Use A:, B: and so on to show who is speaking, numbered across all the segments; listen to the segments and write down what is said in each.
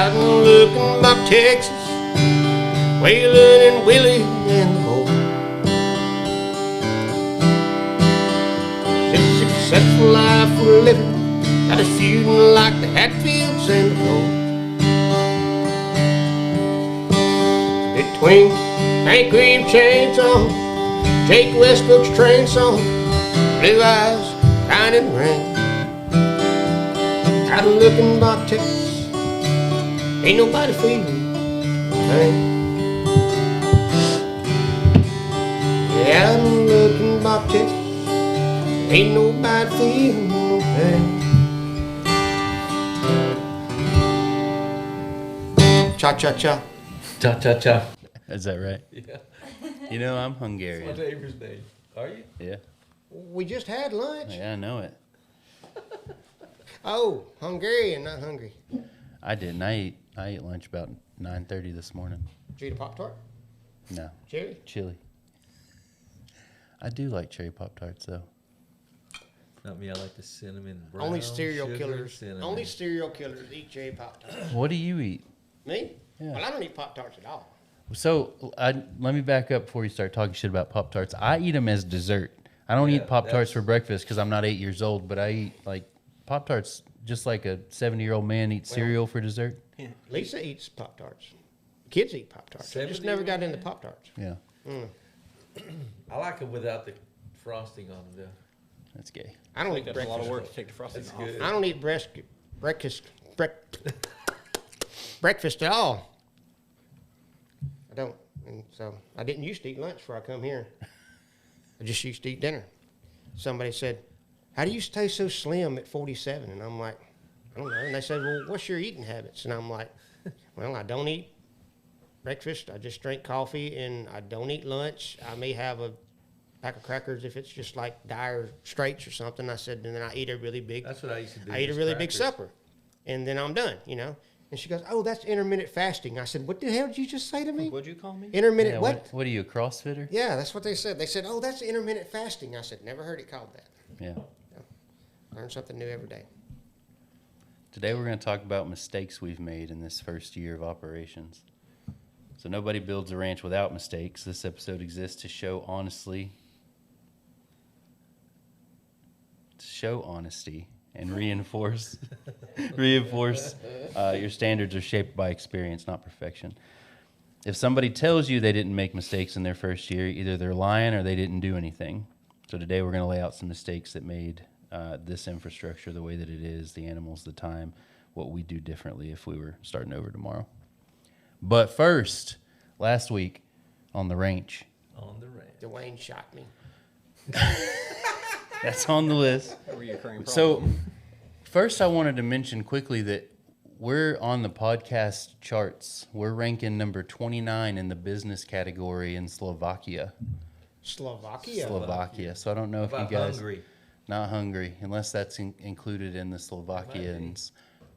A: Out and looking about Texas, Waylon and Willie and the boy. Successful life we're living, got us feuding like the Hatfields and the Floyd. Between Hank Reeve chain song, Jake Westbrook's train song, Blue Eyes, Kind and Rain. Out and looking about Texas, ain't nobody feeling no pain. Yeah, out and looking about Texas, ain't nobody feeling no pain. Cha-cha-cha.
B: Cha-cha-cha.
C: Is that right?
B: Yeah.
C: You know, I'm Hungarian.
B: That's my neighbor's name. Are you?
C: Yeah.
A: We just had lunch.
C: Yeah, I know it.
A: Oh, Hungarian, not hungry.
C: I didn't. I ate lunch about 9:30 this morning.
A: Did you eat a Pop-Tart?
C: No.
A: Cherry?
C: Chili. I do like cherry Pop-Tarts, though.
B: Not me. I like the cinnamon brown.
A: Only serial
B: sugar
A: killers.
B: cinnamon.
A: Only serial killers eat cherry Pop-Tarts.
C: What do you eat?
A: Me?
C: Yeah.
A: Well, I don't eat Pop-Tarts at all.
C: So, let me back up before you start talking shit about Pop-Tarts. I eat them as dessert. I don't eat Pop-Tarts for breakfast because I'm not 8 years old, but I eat, like, Pop-Tarts just like a 70-year-old man eats cereal for dessert.
A: Lisa eats Pop-Tarts. Kids eat Pop-Tarts. I just never got into Pop-Tarts.
C: Yeah.
B: I like them without the frosting on them, though.
C: That's gay.
A: I don't eat
D: That's
A: breakfast.
D: a lot of work to take the frosting
B: That's
D: off.
B: good.
A: I don't eat breakfast at all. I don't. And so I didn't used to eat lunch before I come here. I just used to eat dinner. Somebody said, "How do you stay so slim at 47?" And I'm like, "I don't know." And they said, "Well, what's your eating habits?" And I'm like, "Well, I don't eat breakfast. I just drink coffee, and I don't eat lunch. I may have a pack of crackers if it's just like Dire Straits or something." I said, and then I eat a really big.
B: That's what I used to do.
A: I eat a
B: just
A: really big
B: crackers.
A: supper, and then I'm done. You know. And she goes, "Oh, that's intermittent fasting." I said, "What the hell did you just say to me?"
D: What'd you call me?
A: Intermittent
C: Yeah,
A: what?
C: What are you, a CrossFitter?
A: Yeah, that's what they said. They said, "Oh, that's intermittent fasting." I said, "Never heard it called that."
C: Yeah.
A: Learn something new every day.
C: Today we're going to talk about mistakes we've made in this first year of operations. So nobody builds a ranch without mistakes. This episode exists to show honesty and reinforce your standards are shaped by experience, not perfection. If somebody tells you they didn't make mistakes in their first year, either they're lying or they didn't do anything. So today we're going to lay out some mistakes that made this infrastructure the way that it is, the animals, the time, what we do differently if we were starting over tomorrow. But first, last week on the ranch.
B: On the ranch.
A: Dwayne shot me.
C: That's on the list.
D: A reoccurring problem.
C: So, first I wanted to mention quickly that we're on the podcast charts. We're ranking number 29 in the business category in Slovakia.
A: Slovakia.
C: So I don't know if you
B: About
C: guys...
B: hungry.
C: Not hungry, unless that's included in the Slovakians.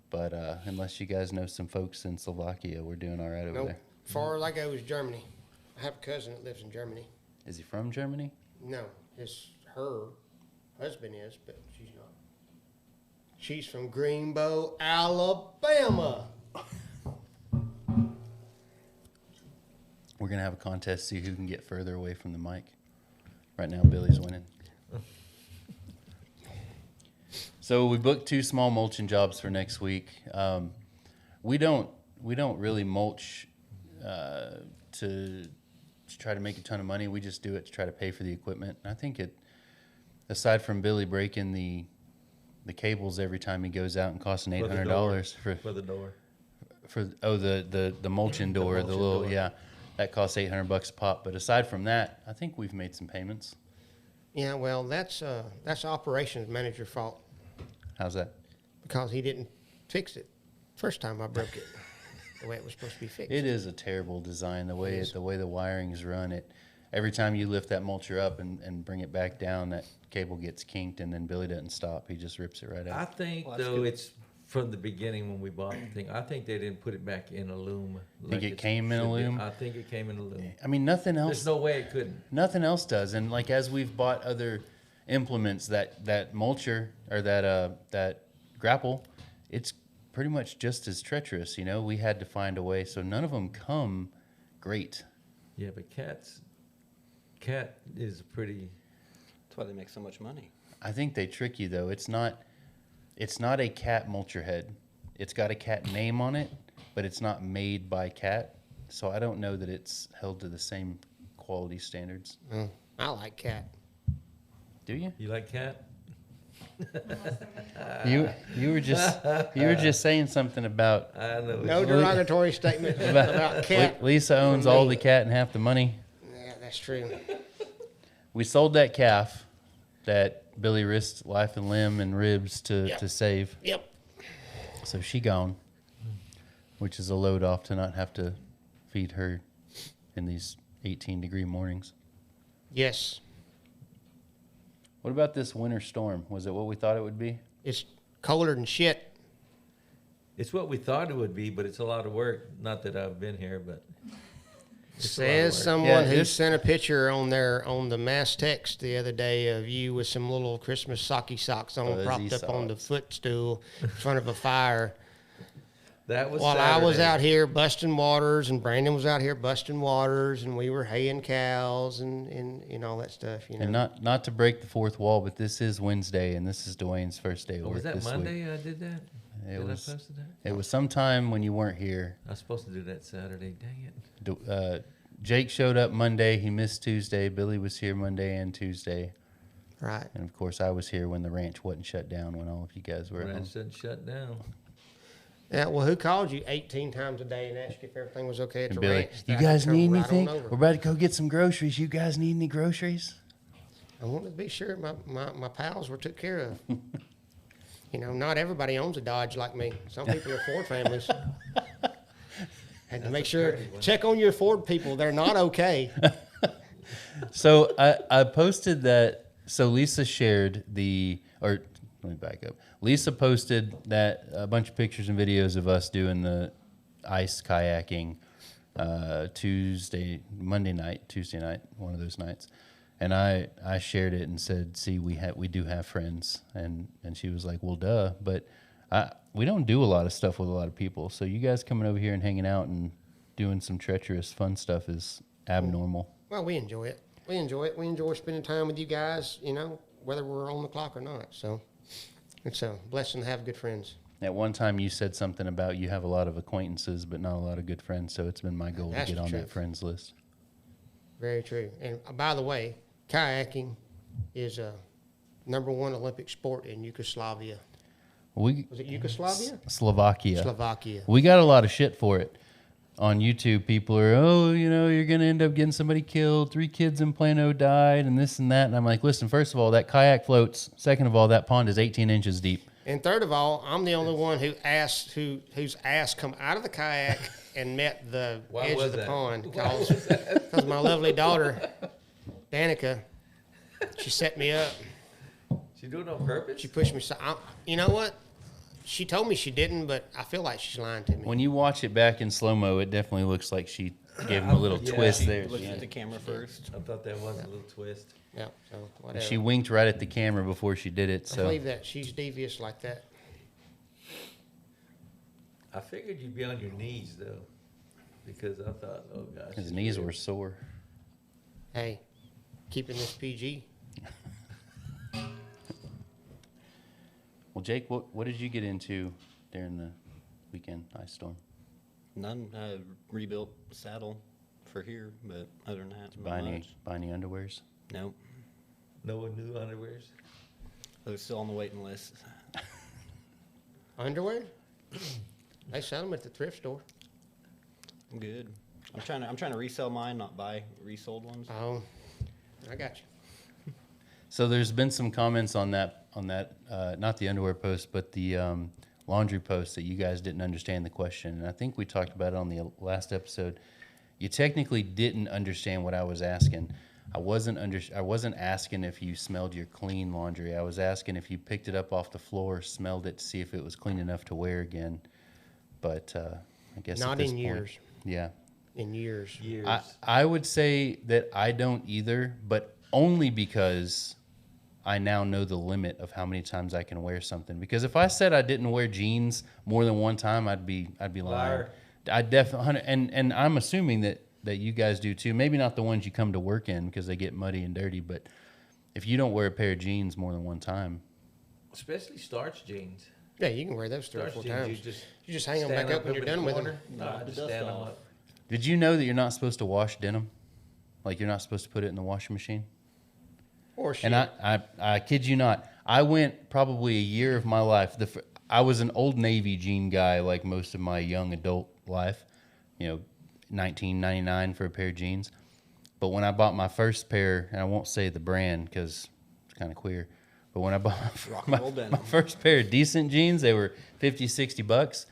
C: But unless you guys know some folks in Slovakia, we're doing all right over
A: Nope.
C: there.
A: Far as I go is Germany. I have a cousin that lives in Germany.
C: Is he from Germany?
A: No, her husband is, but she's not. She's from Greenbow, Alabama.
C: We're going to have a contest to see who can get further away from the mic. Right now, Billy's winning. So we booked 2 small mulching jobs for next week. We don't really mulch to try to make a ton of money. We just do it to try to pay for the equipment. And I think aside from Billy breaking the cables every time he goes out and costing $800
B: For the door.
C: the mulching door, the
B: mulching
C: little
B: door.
C: yeah, that costs $800 a pop. But aside from that, I think we've made some payments.
A: Yeah, well, that's operations manager's fault
C: How's that?
A: because he didn't fix it first time I broke it the way it was supposed to be fixed.
C: It is a terrible design. The way the wiring is run, every time you lift that mulcher up and bring it back down, that cable gets kinked, and then Billy doesn't stop. He just rips it right
B: I
C: out.
B: think,
D: Well, that's
B: though,
D: good.
B: it's from the beginning when we bought the thing. I think they didn't put it back in a loom.
C: Think it came in a loom?
B: I think it came in a loom.
C: I mean, nothing else.
B: There's no way it couldn't.
C: Nothing else does. And like as we've bought other implements, that mulcher or that grapple, it's pretty much just as treacherous. You know, we had to find a way. So none of them come great.
B: Yeah, but cat is pretty.
D: That's why they make so much money.
C: I think they trick you though. It's not a cat mulcher head. It's got a cat name on it, but it's not made by cat. So I don't know that it's held to the same quality standards.
A: I like cat.
C: Do you?
B: You like cat?
C: You were just saying something about
B: I know.
A: No derogatory statement about cat.
C: Lisa owns all the cat and half the money.
A: Yeah, that's true.
C: We sold that calf that Billy risked life and limb and ribs to save.
A: Yep.
C: So she gone, which is a load off to not have to feed her in these 18-degree mornings.
A: Yes.
C: What about this winter storm? Was it what we thought it would be?
A: It's colder than shit.
B: It's what we thought it would be, but it's a lot of work. Not that I've been here, but it's a lot of
A: Says
B: work.
A: someone
C: Yeah,
A: who
C: this-
A: sent a picture on the mass text the other day of you with some little Christmas socky socks on,
C: Fuzzy
A: propped up on the
C: socks.
A: footstool in front of a fire.
B: That was
A: While I was
B: Saturday.
A: out here busting waters, and Brandon was out here busting waters, and we were haying cows and all that stuff. You know.
C: And not to break the fourth wall, but this is Wednesday, and this is Dwayne's first day of
B: Oh,
C: work
B: was that
C: this
B: Monday
C: week.
B: I did that?
C: It
B: Did
C: was.
B: I posted that?
C: It was sometime when you weren't here.
B: I was supposed to do that Saturday. Dang it.
C: Jake showed up Monday. He missed Tuesday. Billy was here Monday and Tuesday.
A: Right.
C: And, of course, I was here when the ranch wasn't shut down, when all of you guys were at home.
B: Ranch didn't shut down.
A: Yeah. Well, who called you 18 times a day and asked you if everything was okay at
C: And
A: the
C: Billy,
A: ranch?
C: you
A: I
C: guys
A: could come
C: need
A: right
C: anything?
A: on over.
C: We're about to go get some groceries. You guys need any groceries?
A: I wanted to be sure my pals were took care of. You know, not everybody owns a Dodge like me. Some people are Ford families. Had to make sure, check on your Ford people. They're not okay.
C: So I posted that. So Lisa shared let me back up. Lisa posted that a bunch of pictures and videos of us doing the ice kayaking Tuesday night, one of those nights. And I shared it and said, see, we do have friends. And she was like, well, duh. But we don't do a lot of stuff with a lot of people. So you guys coming over here and hanging out and doing some treacherous fun stuff is abnormal.
A: Well, we enjoy it. We enjoy it. We enjoy spending time with you guys, you know, whether we're on the clock or not. So it's a blessing to have good friends.
C: At one time, you said something about you have a lot of acquaintances, but not a lot of good friends. So it's been my goal
A: That's
C: to get
A: the
C: on that
A: truth.
C: friends list.
A: Very true. And by the way, kayaking is a #1 Olympic sport in Yugoslavia.
C: Was
A: it Yugoslavia?
C: Slovakia.
A: Slovakia.
C: We got a lot of shit for it. On YouTube, people are, you're going to end up getting somebody killed. 3 kids in Plano died and this and that. And I'm like, listen, first of all, that kayak floats. Second of all, that pond is 18 inches deep.
A: And third of all, I'm the only one whose ass come out of the kayak and met the
B: Why
A: edge
B: was
A: of the
B: that?
A: pond because my lovely daughter, Danica, she set me up.
B: She do it on purpose?
A: She pushed me. So you know what? She told me she didn't, but I feel like she's lying to me.
C: When you watch it back in slow-mo, it definitely looks like she gave him a little
B: Yeah,
C: twist
B: she
C: there.
D: Look
C: She,
D: at the camera first.
B: I thought that was a little twist.
A: Yeah, so whatever.
C: she winked right at the camera before she did it.
A: I
C: So
A: believe that she's devious like that.
B: I figured you'd be on your knees, though, because I thought, oh, gosh.
C: his knees were sore.
A: Hey, keeping this PG.
C: Well, Jake, what did you get into during the weekend ice storm?
D: None. Rebuilt saddle for here, but other than that,
C: Buy
D: not
C: any,
D: much.
C: buy any underwears?
D: Nope.
B: No new underwears?
D: They're still on the waiting list.
A: Underwear? They sell them at the thrift store.
D: I'm good. I'm trying to resell mine, not buy resold ones.
A: Oh, I got you.
C: So there's been some comments on that, not the underwear post, but the laundry post that you guys didn't understand the question. And I think we talked about it on the last episode. You technically didn't understand what I was asking. I wasn't asking if you smelled your clean laundry. I was asking if you picked it up off the floor, smelled it to see if it was clean enough to wear again. But I guess at
A: Not
C: this
A: in
C: point-
A: years.
C: Yeah.
A: In years.
B: Years.
C: I would say that I don't either, but only because I now know the limit of how many times I can wear something. Because if I said I didn't wear jeans more than one time, I'd be lying.
B: Liar.
C: I definitely, and I'm assuming that you guys do too. Maybe not the ones you come to work in because they get muddy and dirty, but if you don't wear a pair of jeans more than one time,
B: Especially starch jeans.
A: Yeah, you can wear those 3 or
B: Starch
A: 4
B: jeans,
A: times. You just hang them
B: stand
A: back up when
B: in
A: you're
B: the
A: done with them.
B: corner. No, I
D: the
B: just
D: dust
B: stand them
D: off.
B: up.
C: did you know that you're not supposed to wash denim? Like you're not supposed to put it in the washing machine?
A: Or shit.
C: And I kid you not, I went probably a year of my life. I was an Old Navy jean guy like most of my young adult life, 1999 for a pair of jeans. But when I bought my first pair, and I won't say the brand because it's kind of queer, but when I bought
D: Rock
C: my,
D: and roll
C: my
D: denim.
C: first pair of decent jeans, they were $50-$60.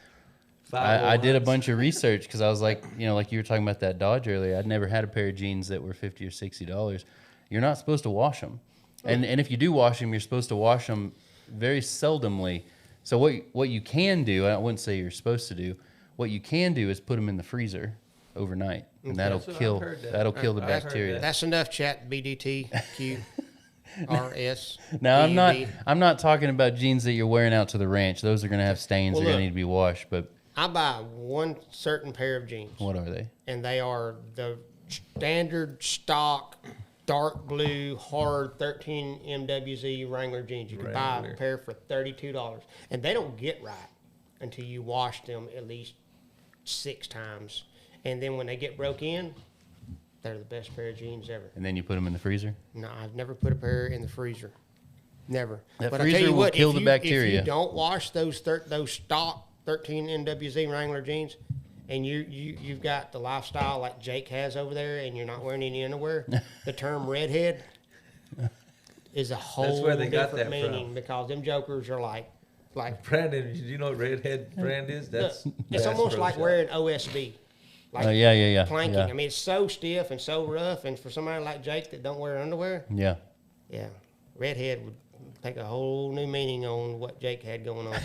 C: I did a bunch of research because I was like, like you were talking about that Dodge earlier. I'd never had a pair of jeans that were $50 or $60. You're not supposed to wash them, and if you do wash them, you're supposed to wash them very seldomly. So what you can do, I wouldn't say you're supposed to do. What you can do is put them in the freezer overnight, and that'll
B: That's what I've
C: kill
B: heard that.
C: that'll kill the
B: I've heard
C: bacteria.
B: that.
A: That's enough chat. BDT, Q, RS.
C: Now
A: BUD.
C: I'm not talking about jeans that you're wearing out to the ranch. Those are going to have stains.
A: Well,
C: They're going
A: look.
C: to need to be washed. But
A: I buy one certain pair of jeans,
C: what are they?
A: and they are the standard stock dark blue hard 13 MWZ Wrangler jeans. You can buy
B: Wrangler.
A: a pair for $32, and they don't get right until you wash them at least 6 times, and then when they get broke in, they're the best pair of jeans ever.
C: And then you put them in the freezer.
A: No, I've never put a pair in the freezer. Never.
C: That
A: But I tell
C: freezer
A: you
C: will
A: what,
C: kill
A: if
C: the
A: you-
C: bacteria.
A: If you don't wash those stock 13 NWZ Wrangler jeans, and you've got the lifestyle like Jake has over there, and you're not wearing any underwear, the term redhead is a whole
B: where they got
A: different
B: that from.
A: meaning because them jokers are like
B: Brandon, you know what redhead brand is? That's
A: it's
B: Bass
A: almost
B: Pro
A: like
B: Shop.
A: wearing OSB. Like
C: Yeah.
A: planking.
C: Yeah.
A: I mean, it's so stiff and so rough, and for somebody like Jake that don't wear underwear,
C: Yeah.
A: yeah, redhead would take a whole new meaning on what Jake had going on.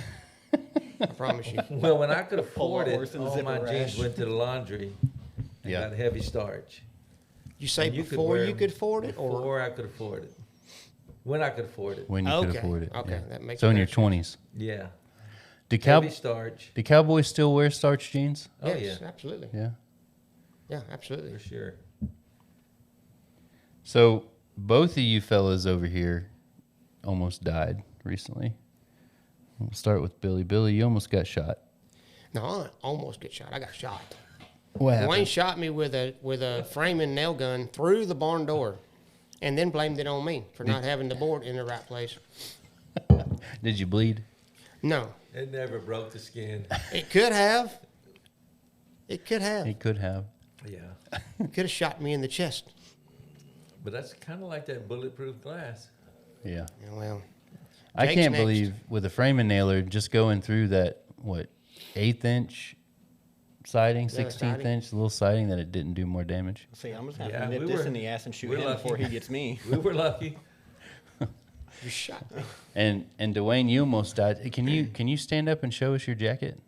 A: I promise you.
B: Well, when I could
D: Whole lot
B: afford it,
D: worse than a
B: all
D: zipper
B: my jeans
D: rash.
B: went to the laundry and
C: Yeah.
B: got heavy starch.
A: You say
B: And you could
A: before
B: wear
A: you
B: them
A: could afford it, or
B: Before I could afford it. When I could afford it.
C: When you could
A: Okay.
C: afford it.
A: Okay,
C: yeah.
A: that makes
C: So in
A: better
C: your
A: sense.
C: 20s.
B: Yeah.
C: Do
B: Heavy starch.
C: do cowboys still wear starch jeans?
B: Oh,
A: yes,
B: yeah.
A: absolutely.
C: Yeah.
A: Yeah, absolutely.
B: For sure.
C: So both of you fellas over here almost died recently. We'll start with Billy. Billy, you almost got shot.
A: No, I almost get shot. I got shot.
C: What
A: Wayne shot me with a framing nail gun through the barn door, and then blamed it on me for not having the board in the right place.
C: Did you bleed?
A: No,
B: It never broke the skin.
A: it could have. It could have.
C: He
A: It
C: could have.
B: Yeah.
A: could have shot me in the chest.
B: But that's kind of like that bulletproof glass.
C: Yeah.
A: Yeah, well,
C: I
A: Jake's
C: can't
A: next.
C: believe with a framing nailer just going through that, 1/8-inch siding,
A: Yeah,
C: 16th
A: siding.
C: inch, little siding, that it didn't do more damage.
D: See, I'm just have
B: Yeah,
D: to nip
B: we
D: this
B: were-
D: in the ass and shoot
B: we're
D: him
B: lucky.
D: before he gets me.
B: We were lucky.
A: you shot me.
C: And Dwayne, you almost died. Can you stand up and show us your jacket?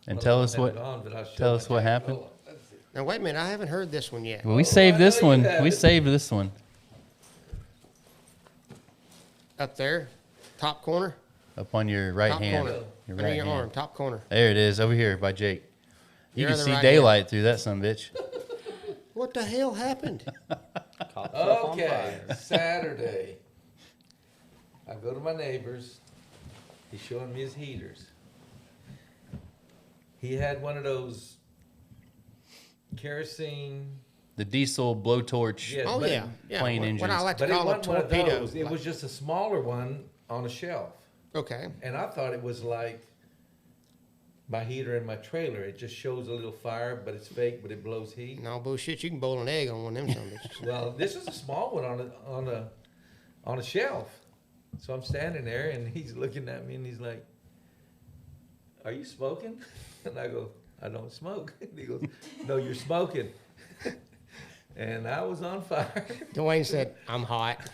C: And
B: Well,
C: tell
B: I
C: us
B: don't have
C: what
B: it on, but I'll show
C: tell
B: my
C: us what
B: jacket.
C: happened.
B: Oh, let's see.
A: Now wait a minute, I haven't heard this one yet.
C: Well, we saved
B: I
C: this
B: know you
C: one.
B: have
C: We
B: it.
C: saved this one.
A: Up there, top corner,
C: Up on your right
A: top
C: hand.
A: corner,
C: Your
A: under
C: right
A: your
C: hand.
A: arm, top corner.
C: There it is, over here by Jake. You
A: Your
C: can
A: other
C: see
A: right
C: daylight through that son of a bitch.
A: What the hell happened?
D: Caught himself on
B: Okay,
D: fire.
B: Saturday. I go to my neighbor's. He's showing me his heaters. He had one of those kerosene,
C: The diesel blowtorch.
B: Yeah.
A: Oh
B: but-
A: yeah, yeah.
C: plain
A: what I
C: engines.
A: like to
B: but it
A: call a
B: wasn't one of
A: torpedo.
B: those. It was just a smaller one on a shelf.
A: Okay.
B: And I thought it was like my heater in my trailer. It just shows a little fire, but it's fake, but it blows heat.
A: No bullshit. You can boil an egg on one of them son of bitches.
B: Well, this is a small one on a shelf. So I'm standing there, and he's looking at me, and he's like, "Are you smoking?" And I go, "I don't smoke." And he goes, "No, you're smoking." And I was on fire.
A: Dwayne said, "I'm hot.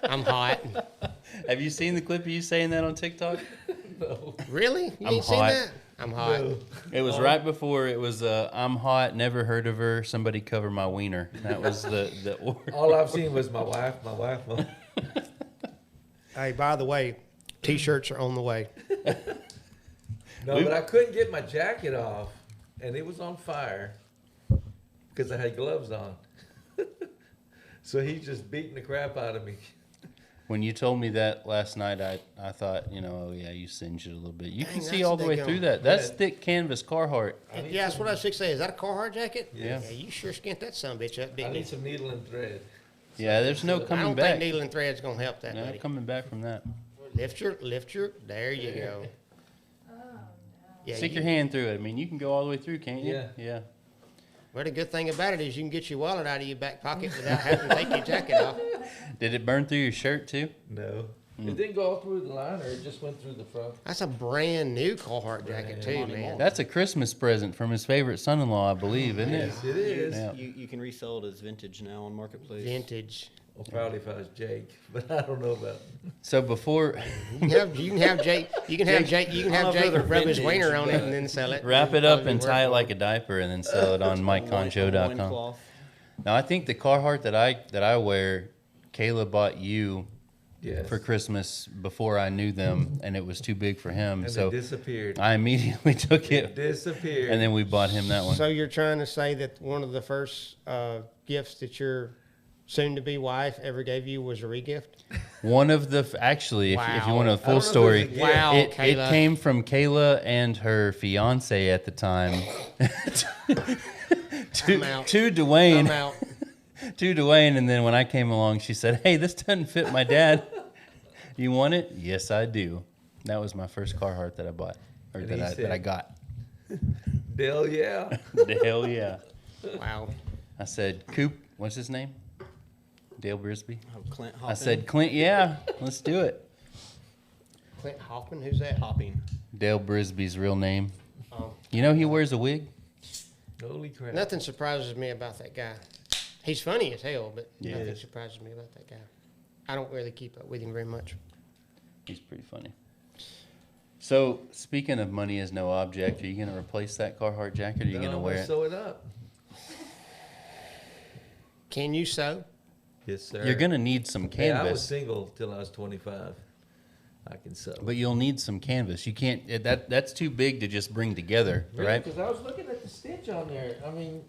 A: I'm hot."
C: Have you seen the clip of you saying that on TikTok?
B: No.
A: Really? You
C: I'm
A: ain't seen
C: hot.
A: that? I'm hot.
B: No.
C: It was right before it was I'm hot, never heard of her, somebody cover my wiener. That was the order.
B: All I've seen was my wife.
A: Hey, by the way, T-shirts are on the way.
B: No, but I couldn't get my jacket off, and it was on fire because I had gloves on. So he's just beating the crap out of me.
C: When you told me that last night, I thought, oh yeah, you singed it a little bit. You
A: Dang,
C: can see
A: that's
C: all the way
A: daggone-
C: through that. That's
B: Yeah.
C: thick canvas Carhartt.
A: Yeah, that's what I was fixing to say. Is that a Carhartt jacket?
C: Yeah.
A: You sure skint that son of a bitch up,
B: I
A: didn't you?
B: need some needle and thread.
C: Yeah, there's no
A: I
C: coming
A: don't
C: back.
A: think needle and thread's gonna help that,
C: No
A: buddy.
C: coming back from that.
A: Lift your. There you go. Yeah,
C: Stick your hand through it. I mean, you can go all the way through, can't you?
B: Yeah.
C: Yeah.
A: Well, the good thing about it is you can get your wallet out of your back pocket without having to take your jacket off.
C: Did it burn through your shirt too?
B: No. It didn't go all through the liner. It just went through the front.
A: That's a brand new Carhartt jacket too, man.
C: That's a Christmas present from his favorite son-in-law, I believe, isn't it?
B: Yes, it is.
C: Yeah.
D: You can resell it as vintage now on Marketplace.
A: Vintage.
B: Well, probably if I was Jake, but I don't know about.
C: So before,
A: You can have Jake
D: rather
A: rub his
D: vintage,
A: wiener on it
D: but-
A: and then sell it.
C: wrap it up
A: Probably
C: and
A: worth
C: tie it
A: more.
C: like a diaper and then sell it on MikeConShow.com.
D: Loincloth.
C: Now, I think the Carhartt that I wear, Kayla bought you
B: Yes.
C: for Christmas before I knew them, and it was too big for him.
B: And
C: So
B: it disappeared.
C: I immediately took
B: It
C: it,
B: disappeared.
C: and then we bought him that one.
A: So you're trying to say that one of the first gifts that your soon-to-be wife ever gave you was a regift?
C: One of the actually, if you
A: Wow.
C: want a
B: I
C: full
B: don't know if it
C: story,
B: was a gift.
A: Wow,
C: it
A: Kayla.
C: came from Kayla and her fiance at the time
A: I'm out.
C: to
A: I'm
C: Dwayne.
A: out.
C: To Dwayne, and then when I came along, she said, "Hey, this doesn't fit my dad. You want it?" Yes, I do. That was my first Carhartt that I bought, or
B: And
C: that
B: he
C: I
B: said-
C: got.
B: Hell yeah.
C: The hell yeah!
A: Wow.
C: I said, "Coop, what's his name? Dale Brisby."
D: Oh, Clint
C: I
D: Hopping.
C: said, "Clint, yeah, let's do it."
A: Clint Hoffman, who's that?
D: Hopping.
C: Dale Brisby's real name.
A: Oh.
C: You know he wears a wig.
B: Holy crap.
A: Nothing surprises me about that guy. He's funny as hell, but
C: Yeah.
A: nothing surprises me about that guy. I don't really keep up with him very much.
C: He's pretty funny. So, speaking of money as no object, are you going to replace that Carhartt jacket, or are you
B: No,
C: going to
B: I'm
C: wear
B: gonna
C: it?
B: sew it up.
A: Can you sew?
B: Yes, sir.
C: You're going to need some
B: Hey, I was
C: canvas,
B: single till I was 25. I can sew.
C: but you'll need some canvas. You can't. That's too big to just bring together, right?
B: Because I was looking at the stitch on there. I mean,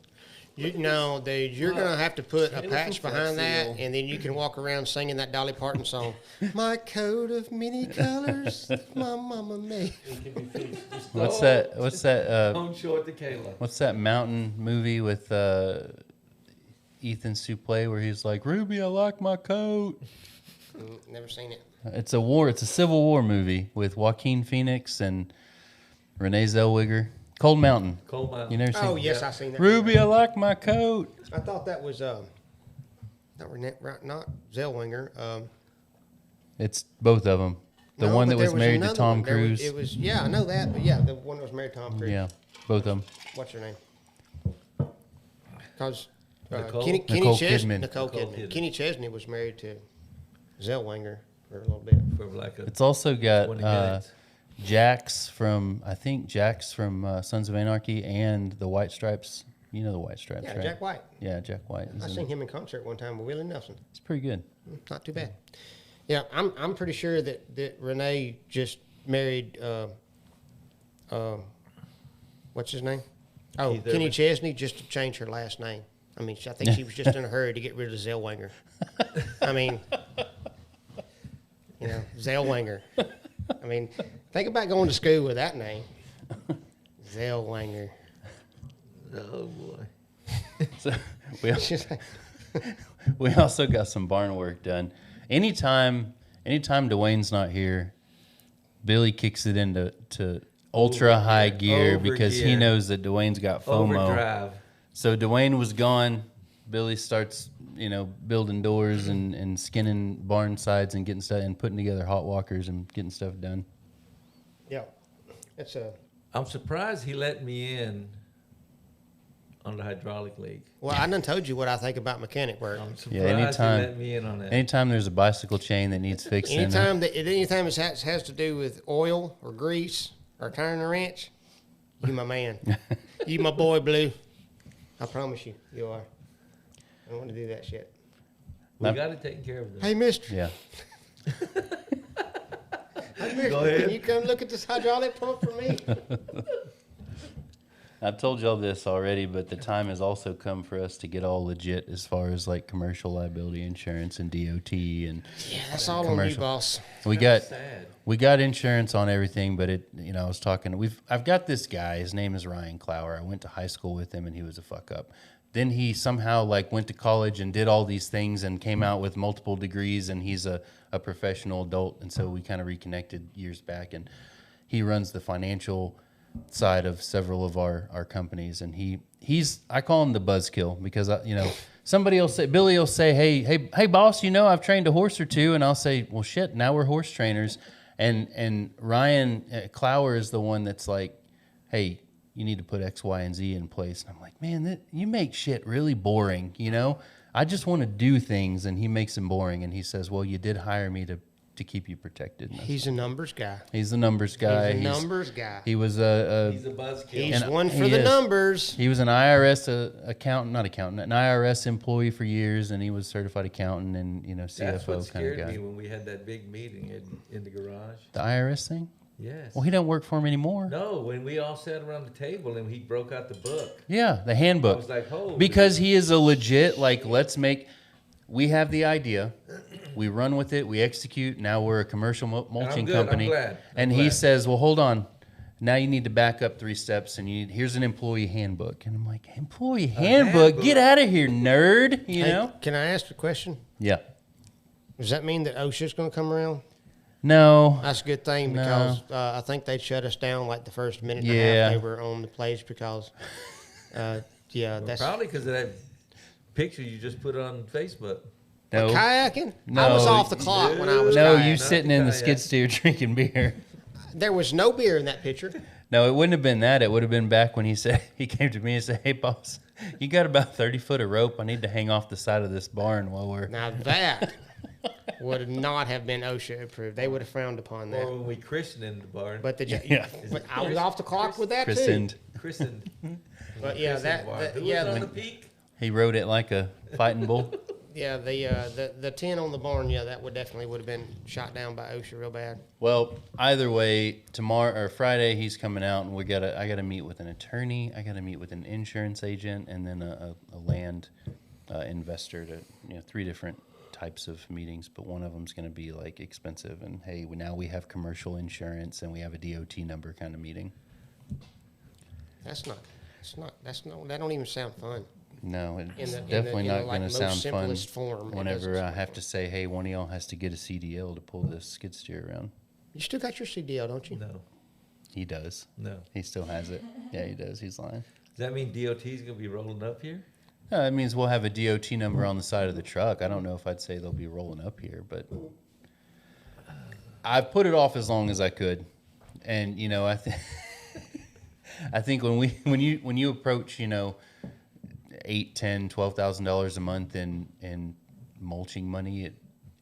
A: No, dude, you're gonna have to put a
B: It
A: patch
B: looks like
A: behind that,
D: seal.
A: and then you can walk around singing that Dolly Parton song. My coat of many colors, my mama made.
B: it can be fixed. Just
C: What's
B: don't-
C: that? What's that?
B: Don't show it to Kayla.
C: What's that mountain movie with Ethan Suplee where he's like, "Ruby, I like my coat."
A: Never seen it.
C: It's a Civil War movie with Joaquin Phoenix and Renee Zellweger. Cold Mountain.
B: Cold Mountain.
C: You never seen?
A: Oh yes, I seen that.
C: Ruby, I like my coat.
A: I thought that was not Zellweger.
C: It's both of them. The
A: No,
C: one
A: but
C: that was
A: there
C: married to
A: another
C: Tom
A: one. There was-
C: Cruise.
A: It was I know that, but yeah, the one that was married to Tom Cruise.
C: Yeah, both of them.
A: What's her name? Because
B: Nicole?
C: Nicole Kidman.
A: Nicole
B: Nicole
A: Kidman.
B: Kidman.
A: Kenny Chesney was married to Zellweger for a little bit.
B: For like a
C: It's also
B: 20
C: got
B: minutes.
C: Jax from Sons of Anarchy and the White Stripes. You know the White Stripes,
A: Yeah,
C: right?
A: Jack White.
C: Yeah, Jack White. is
A: I
C: in
A: seen
C: it.
A: him in concert one time with Willie Nelson.
C: It's pretty good.
A: Not too bad. Yeah, I'm pretty sure that Renee just married what's his name? Oh,
B: Keith
A: Kenny
B: Urban.
A: Chesney, just to change her last name. I mean, I think she was just in a hurry to get rid of Zellweger. I mean, Zellweger. I mean, think about going to school with that name. Zellweger.
B: oh boy.
C: So we
A: She's like,
C: we also got some barn work done. Anytime Dwayne's not here, Billy kicks it into ultra high gear
B: Over
C: because he
B: gear.
C: knows that Dwayne's got FOMO.
B: Overdrive.
C: So Dwayne was gone. Billy starts, building doors and skinning barn sides and getting stuff and putting together hot walkers and getting stuff done.
A: yeah, it's a.
B: I'm surprised he let me in on the hydraulic league.
A: Well, I done told you what I think about mechanic work.
B: I'm surprised
C: anytime-
B: he let me in on that.
C: Anytime there's a bicycle chain that needs fixing,
A: Anytime it has to do with oil or grease or turning a wrench, You my man. You my boy, Blue. I promise you, you are. I don't want to do that shit.
B: We got it taken care of. Though.
A: Hey, mister.
C: Yeah.
A: Hey, mister,
B: Go ahead.
A: can you come look at this hydraulic pump for me?
C: I've told y'all this already, but the time has also come for us to get all legit as far as like commercial liability insurance and DOT and
A: Yeah, that's all on you,
C: Commercial.
A: boss.
C: we
B: That's
C: got
B: sad.
C: we got insurance on everything, but I was talking. I've got this guy. His name is Ryan Clower. I went to high school with him, and he was a fuck up. Then he somehow like went to college and did all these things and came out with multiple degrees, and he's a professional adult. And so we kind of reconnected years back, and he runs the financial side of several of our companies, and he's I call him the buzzkill because somebody will say, Billy will say, hey boss, I've trained a horse or two, and I'll say, well shit, now we're horse trainers, and Ryan Clower is the one that's like, hey, you need to put X, Y, and Z in place, and I'm like, man, you make shit really boring, I just want to do things, and he makes them boring, and he says, well, you did hire me to keep you protected.
A: He's a numbers guy.
C: He's the numbers guy.
A: He's a numbers guy.
C: He was
B: He's a buzzkill.
A: He's
C: and
A: one for
C: he
A: the
C: is.
A: numbers.
C: He was an IRS an IRS employee for years, and he was certified accountant and
B: That's
C: CFO
B: what
C: kind of
B: scared
C: guy.
B: me when we had that big meeting in the garage.
C: The IRS thing?
B: Yes.
C: Well, he don't work for him anymore.
B: No, when we all sat around the table and he broke out the book.
C: Yeah, the
B: I
C: handbook.
B: was like, holy.
C: Because he is a legit we have the idea, we run with it, we execute. Now we're a commercial mulching
B: good, I'm
C: company,
B: glad,
C: and he says, "Well, hold on. Now you need to back up 3 steps, and here's an employee handbook." And I'm like, "Employee handbook? Get out of here, nerd!"
A: Hey, can I ask a question?
C: Yeah.
A: Does that mean that OSHA's going to come around?
C: No.
A: That's a good thing
C: No.
A: because I think they shut us down like the first minute and a
C: Yeah.
A: half they were on the place because, that's
B: Probably because of that picture you just put on Facebook.
C: No.
A: kayaking. I
C: No.
A: was off the clock when I was
C: No,
A: kayaking.
C: you sitting in the skid steer drinking beer.
A: There was no beer in that picture.
C: No, it wouldn't have been that. It would have been back when he came to me and said, "Hey, boss, you got about 30 foot of rope. I need to hang off the side of this barn while we're."
A: Now that would not have been OSHA approved. They would have frowned upon that.
B: Or when we christened in the barn.
A: But
C: Yeah.
A: but I was off the clock with that
C: Christened.
B: Christened.
A: But yeah,
B: Christened barn. Who
A: yeah,
B: was on
A: the,
B: the peak?
C: He rode it like a fighting bull.
A: yeah, the tin on the barn. Yeah, that would have been shot down by OSHA real bad.
C: Well, either way, tomorrow or Friday he's coming out, and I gotta meet with an attorney. I gotta meet with an insurance agent, and then a land investor. To 3 different types of meetings, but one of them's going to be like expensive, and hey, now we have commercial insurance and we have a DOT number kind of meeting.
A: That don't even sound fun.
C: No, it's
A: In the-
C: definitely
A: in the,
C: not
A: like,
C: going to
A: most
C: sound fun
A: simplest form, it
C: whenever
A: doesn't
C: I
A: sound
C: have
A: fun.
C: to say, hey, one of y'all has to get a CDL to pull this skid steer around.
A: You still got your CDL, don't you?
B: No.
C: He does.
B: No.
C: He still has it. Yeah, he does. He's lying.
B: Does that mean DOT's going to be rolling up here?
C: No, that means we'll have a DOT number on the side of the truck. I don't know if I'd say they'll be rolling up here, but I've put it off as long as I could. And I think I think when you approach $8,000, $10,000, $12,000 a month in mulching money,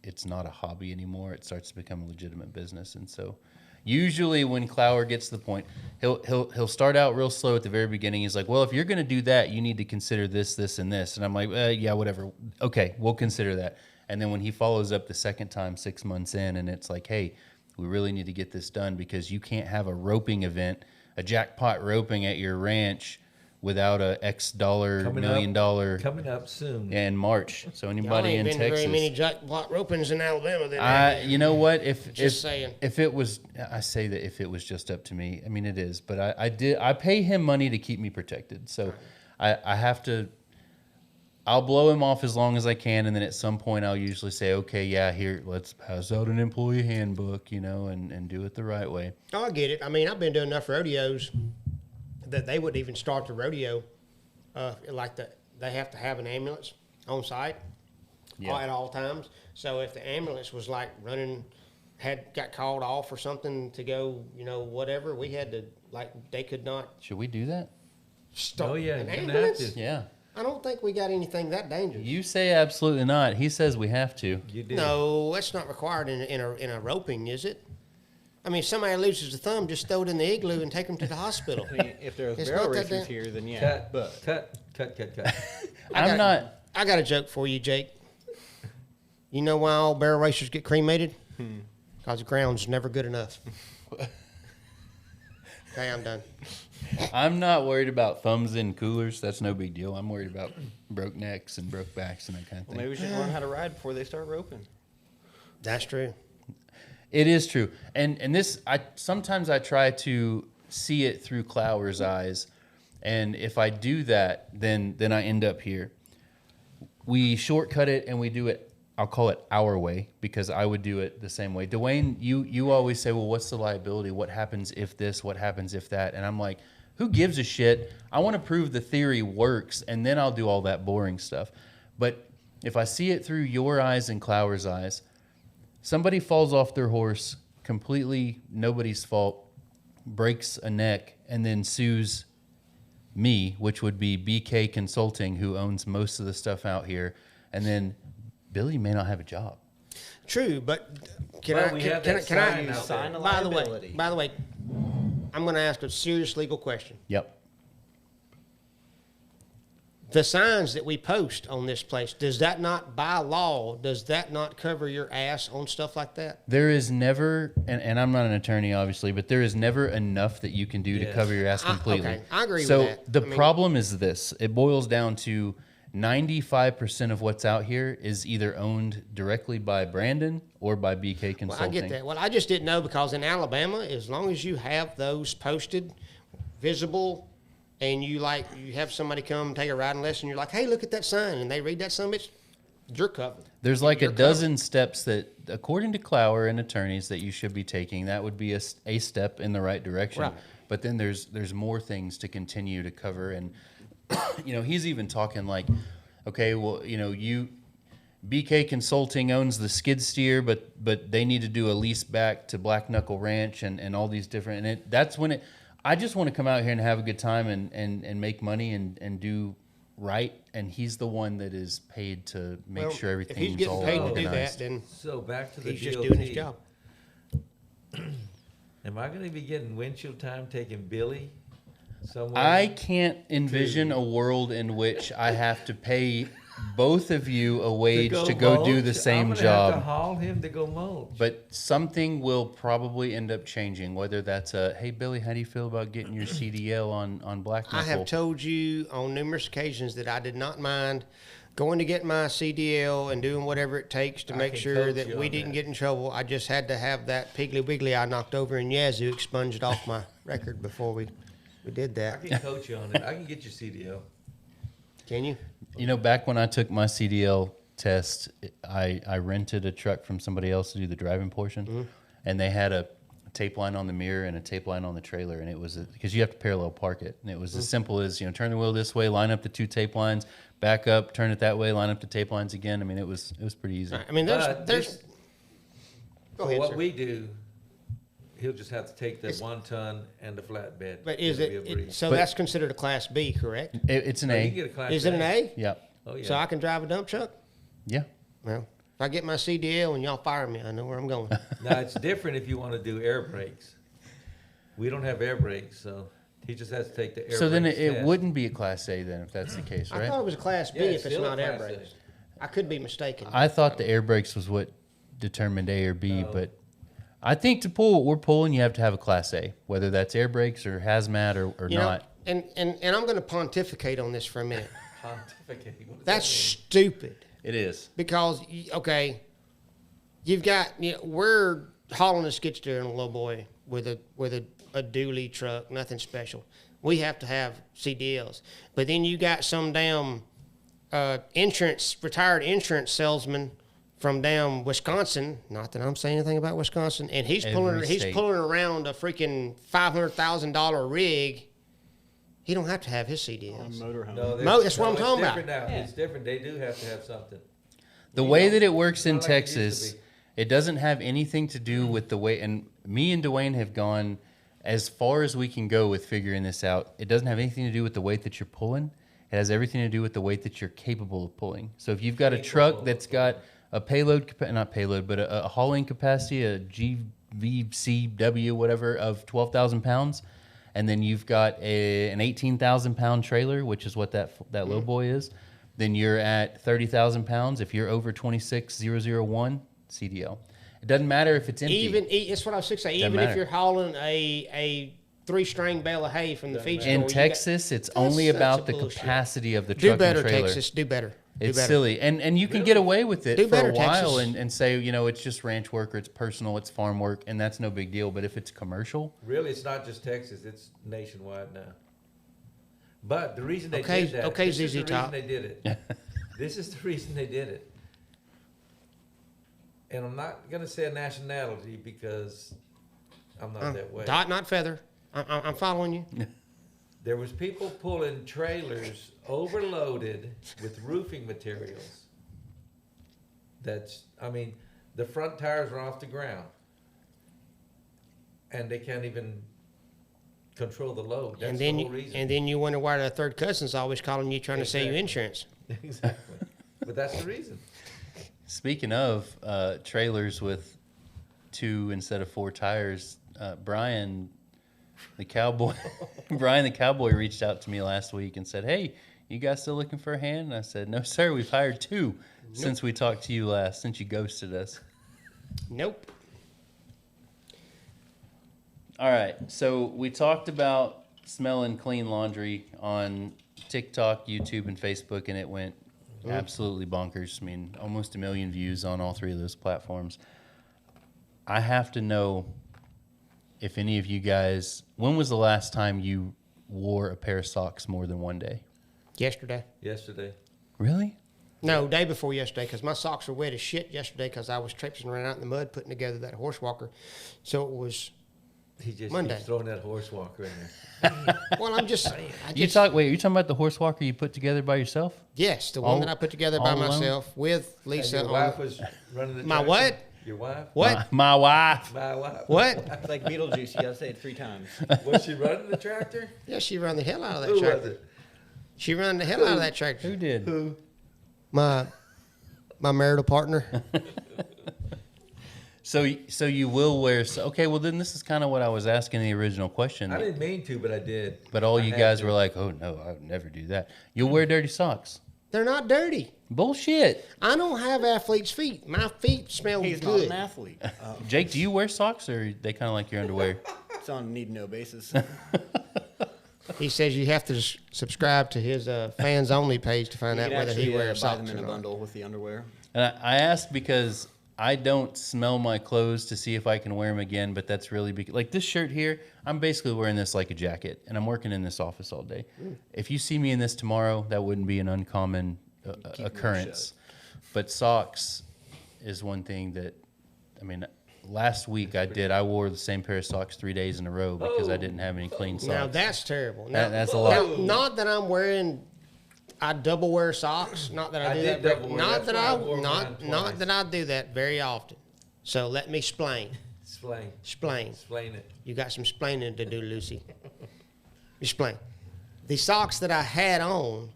C: it's not a hobby anymore. It starts to become a legitimate business. And so usually when Clower gets to the point, he'll start out real slow at the very beginning. He's like, well, if you're going to do that, you need to consider this, this, and this. And I'm like, yeah, whatever. Okay, we'll consider that. And then when he follows up the second time, 6 months in, and it's like, hey, we really need to get this done because you can't have a roping event, a jackpot roping at your ranch without a $X million
B: Coming up soon.
C: in March. So
A: Y'all
C: anybody
A: ain't
C: in
A: been to very
C: Texas,
A: many jackpot ropings in Alabama. Then,
C: you know what? If
A: saying.
C: if it was, I say that if it was just up to me, I mean it is. But I pay him money to keep me protected. So I have to. I'll blow him off as long as I can, and then at some point I'll usually say, okay, yeah, here, let's pass out an employee handbook, and do it the right way.
A: Oh, I get it. I mean, I've been doing enough rodeos that they wouldn't even start the rodeo they have to have an ambulance on site at all times. So if the ambulance was like running, got called off or something to go, whatever, we had to, they could not
C: Should we do that?
A: start
B: Oh, yeah,
A: an
B: you're gonna have
A: ambulance.
B: to.
C: Yeah.
A: I don't think we got anything that dangerous.
C: You say absolutely not. He says we have to.
B: You did.
A: No, that's not required in a roping, is it? I mean, if somebody loses a thumb, just throw it in the igloo and take them to the hospital.
D: I mean, if there was
A: It's
D: barrel
A: not that
D: racers
A: damn-
D: here, then yeah.
B: Cut,
D: But
B: cut.
C: I'm not.
A: I got a joke for you, Jake. You know why all barrel racers get cremated? Because the ground's never good enough. Okay, I'm done.
C: I'm not worried about thumbs in coolers. That's no big deal. I'm worried about broke necks and broke backs and that kind of
D: well,
C: thing.
D: maybe we should learn how to ride before they start roping.
A: That's true.
C: It is true, and this sometimes I try to see it through Clower's eyes, and if I do that, then I end up here. We shortcut it and we do it. I'll call it our way because I would do it the same way. Dwayne, you always say, well, what's the liability? What happens if this? What happens if that? And I'm like, who gives a shit? I want to prove the theory works, and then I'll do all that boring stuff. But if I see it through your eyes and Clower's eyes, somebody falls off their horse, completely nobody's fault, breaks a neck, and then sues me, which would be BK Consulting, who owns most of the stuff out here, and then Billy may not have a job.
A: True, but can
B: Well,
A: I?
B: we
A: Can,
B: have
A: can,
B: that
A: can I?
B: sign out
D: Sign
B: there.
D: a
A: By the way,
D: liability.
A: I'm going to ask a serious legal question.
C: Yep.
A: The signs that we post on this place, does that not, by law, does that not cover your ass on stuff like that?
C: There is never, and I'm not an attorney, obviously, but there is never enough that you can do to
B: Yes.
C: cover your ass completely.
A: Okay, I agree with
C: so
A: that.
C: the
A: I mean-
C: problem is this. It boils down to 95% of what's out here is either owned directly by Brandon or by BK
A: Well,
C: Consulting.
A: I get that. Well, I just didn't know because in Alabama, as long as you have those posted, visible, and you have somebody come take a riding lesson, you're like, hey, look at that sign, and they read that son of a bitch, you're covered.
C: There's like
A: You're
C: a dozen steps that, according to Clower and attorneys, that you should be taking. That would be a step in the right direction.
A: Right.
C: But then there's more things to continue to cover. And, he's even talking like, okay, well, BK Consulting owns the skid steer, but they need to do a lease back to Black Knuckle Ranch and all these different, and that's when I just want to come out here and have a good time and make money and do right. And he's the one that is paid to make
A: Well,
C: sure
A: if
C: everything's
A: he's getting
C: all
A: paid to do
C: organized.
A: that, then
B: So back to the
A: he's just
B: DOT.
A: doing his job.
B: Am I going to be getting windshield time taking Billy somewhere?
C: I can't envision a world in which I have to pay both of you a wage to go do the
B: mulch?
C: same
B: I'm gonna
C: job.
B: have to haul him to go mulch.
C: But something will probably end up changing, whether that's hey, Billy, how do you feel about getting your CDL on Black
A: I
C: Knuckle?
A: have told you on numerous occasions that I did not mind going to get my CDL and doing whatever it takes to
B: I
A: make
B: can
A: sure
B: coach
A: that
B: you
A: we
B: on
A: didn't
B: that.
A: get in trouble. I just had to have that Piggly Wiggly I knocked over in Yazoo expunged off my record before we did
B: I
A: that.
B: can coach you on it. I can get your CDL.
A: Can you?
C: Back when I took my CDL test, I rented a truck from somebody else to do the driving portion, and they had a tape line on the mirror and a tape line on the trailer, and it was because you have to parallel park it, and it was as simple as turn the wheel this way, line up the two tape lines, back up, turn it that way, line up the tape lines again. I mean, it was pretty easy.
A: I mean,
B: But
A: there's.
B: this-
A: Go
B: For
A: ahead,
B: what
A: sir.
B: we do, he'll just have to take the 1 ton and the flatbed.
A: But is
B: It'll be a breeze.
A: so
C: But-
A: that's considered a Class B, correct?
C: It's an
B: Oh, you
C: A.
B: can get a class
A: Is it an A?
C: Yeah,
B: Oh yeah.
A: So I can drive a dump truck?
C: yeah.
A: Well, if I get my CDL and y'all fire me, I know where I'm going.
B: Now it's different if you want to do air brakes. We don't have air brakes, so he just has to take the air
C: So then
B: brakes
C: it
B: test.
C: wouldn't be a Class A then, if that's the case,
A: I
C: right?
A: thought it was a Class B
B: Yeah,
A: if it's
B: still a
A: not air
B: Class A.
A: brakes. I could be mistaken.
C: I thought the air brakes was what determined A or B,
B: No.
C: but I think to pull what we're pulling, you have to have a Class A, whether that's air brakes or hazmat or
A: You know,
C: not.
A: and I'm going to pontificate on this for a minute.
B: Pontificate. What does
A: That's
B: that
A: stupid
C: It is.
A: because you've got we're hauling a skid steer and a little boy with a dually truck, nothing special. We have to have CDLs, but then you got some damn retired insurance salesman from down Wisconsin. Not that I'm saying anything about Wisconsin, and he's
C: Every
A: he's
C: state.
A: pulling around a freaking $500,000 rig. He don't have to have his CDLs.
D: Motorhome.
B: No,
A: That's what I'm
B: it's
A: talking about.
B: different now. It's different. They do have to have something.
C: The
B: You
C: way
B: know,
C: that it works
B: it's
C: in
B: not like it used to
C: Texas,
B: be.
C: it doesn't have anything to do with the way, and me and Dwayne have gone as far as we can go with figuring this out. It doesn't have anything to do with the weight that you're pulling. It has everything to do with the weight that you're capable of pulling. So if you've got a truck
B: Capable
C: that's
B: of
C: got a payload, not payload, but a hauling capacity, a VCW, whatever, of 12,000 pounds, and then you've got an 18,000 pound trailer, which is what that low boy is, then you're at 30,000 pounds. If you're over 26,001, CDL. It doesn't matter if it's empty.
A: That's what I was going to say.
C: Doesn't
A: Even if
C: matter.
A: you're hauling a 3-string bale of hay from the feed store.
C: In Texas, it's only
A: such
C: about the
A: bullshit.
C: capacity of the
A: Do
C: truck
A: better,
C: and trailer.
A: Texas. Do better. Do
C: It's
A: better.
C: silly. And you can get away with it
A: Do
C: for
A: better,
C: a while
A: Texas.
C: and say, you know, it's just ranch work or it's personal, it's farm work, and that's no big deal. But if it's commercial,
B: Really, it's not just Texas; it's nationwide now. But the reason they
A: Okay,
B: did that,
A: okay,
B: this is
A: ZZ
B: the
A: Top.
B: reason they did it. This is the reason they did it. And I'm not gonna say a nationality because I'm not that way.
A: Dot, not feather. I'm following you.
B: There was people pulling trailers overloaded with roofing materials. I mean, the front tires are off the ground. And they can't even control the load. That's the whole reason.
A: And then you wonder why the third cousin's always calling you trying to sell you
B: Exactly.
A: insurance.
B: Exactly. But that's the reason.
C: speaking of trailers with 2 instead of 4 tires, Brian the cowboy reached out to me last week and said, "Hey, you guys still looking for a hand?" And I said, "No, sir, we've hired 2 since we talked to you last, since you ghosted us."
A: Nope.
C: All right, so we talked about smelling clean laundry on TikTok, YouTube, and Facebook, and it went absolutely bonkers. I mean, almost 1 million views on all 3 of those platforms. I have to know if any of you guys, when was the last time you wore a pair of socks more than one day?
A: Yesterday.
B: Yesterday.
C: Really?
A: No, day before yesterday, because my socks were wet as shit yesterday because I was traipsing around out in the mud putting together that horse walker. So it was,
B: He just
A: Monday.
B: keeps throwing that horse walker in there.
A: well, I'm just,
C: Wait, are you talking about the horse walker you put together by yourself?
A: yes, the
C: All-
A: one that I put together by
C: all alone?
A: myself with
B: And
A: Lisa.
B: your
A: on-
B: wife was running the
A: My
B: tractor?
A: what?
B: Your wife?
A: What?
C: My wife.
B: My wife.
A: What?
D: It's like Beetlejuice. You gotta say it 3 times.
B: Was she running the tractor?
A: Yeah, she run the hell out of that
B: Who was
A: tractor.
B: it?
A: She run the hell out of that
C: Who
A: tractor.
C: did?
B: Who?
A: My marital partner.
C: So you will wear, okay, well then this is kind of what I was asking the original question.
B: I didn't mean to, but I did.
C: But all
B: I
C: you
B: had
C: guys
B: to.
C: were like, "Oh no, I would never do that." You'll wear dirty socks.
A: They're not dirty.
C: Bullshit.
A: I don't have athlete's feet. My feet smell
D: He's not
A: good.
D: an athlete.
C: Jake, do you wear socks or are they kind of like your underwear?
D: It's on a need-to-know basis.
A: He says you have to subscribe to his fans only page to find
D: You
A: out
D: can
A: whether he
D: actually
A: wears
D: buy
A: socks
D: them in
A: or
D: a
A: not.
D: bundle with the underwear.
C: And I asked because I don't smell my clothes to see if I can wear them again, but that's really like this shirt here, I'm basically wearing this like a jacket, and I'm working in this office all day. If you see me in this tomorrow, that wouldn't be an uncommon occurrence. But socks is one thing that, I mean, last week I wore the same pair of socks 3 days in a row because I didn't have any clean socks.
A: Now that's terrible. Now,
C: That's a lot.
A: Now, not that I'm wearing, I double wear socks. Not that I,
B: I
A: do
B: did
A: that.
B: double wear.
A: Not
B: That's
A: that
B: why
A: I
B: I wore mine
A: not
B: twice.
A: that I do that very often. So let me explain.
B: Explain.
A: Explain.
B: it.
A: You got some explaining to do, Lucy. Explain. The socks that I had on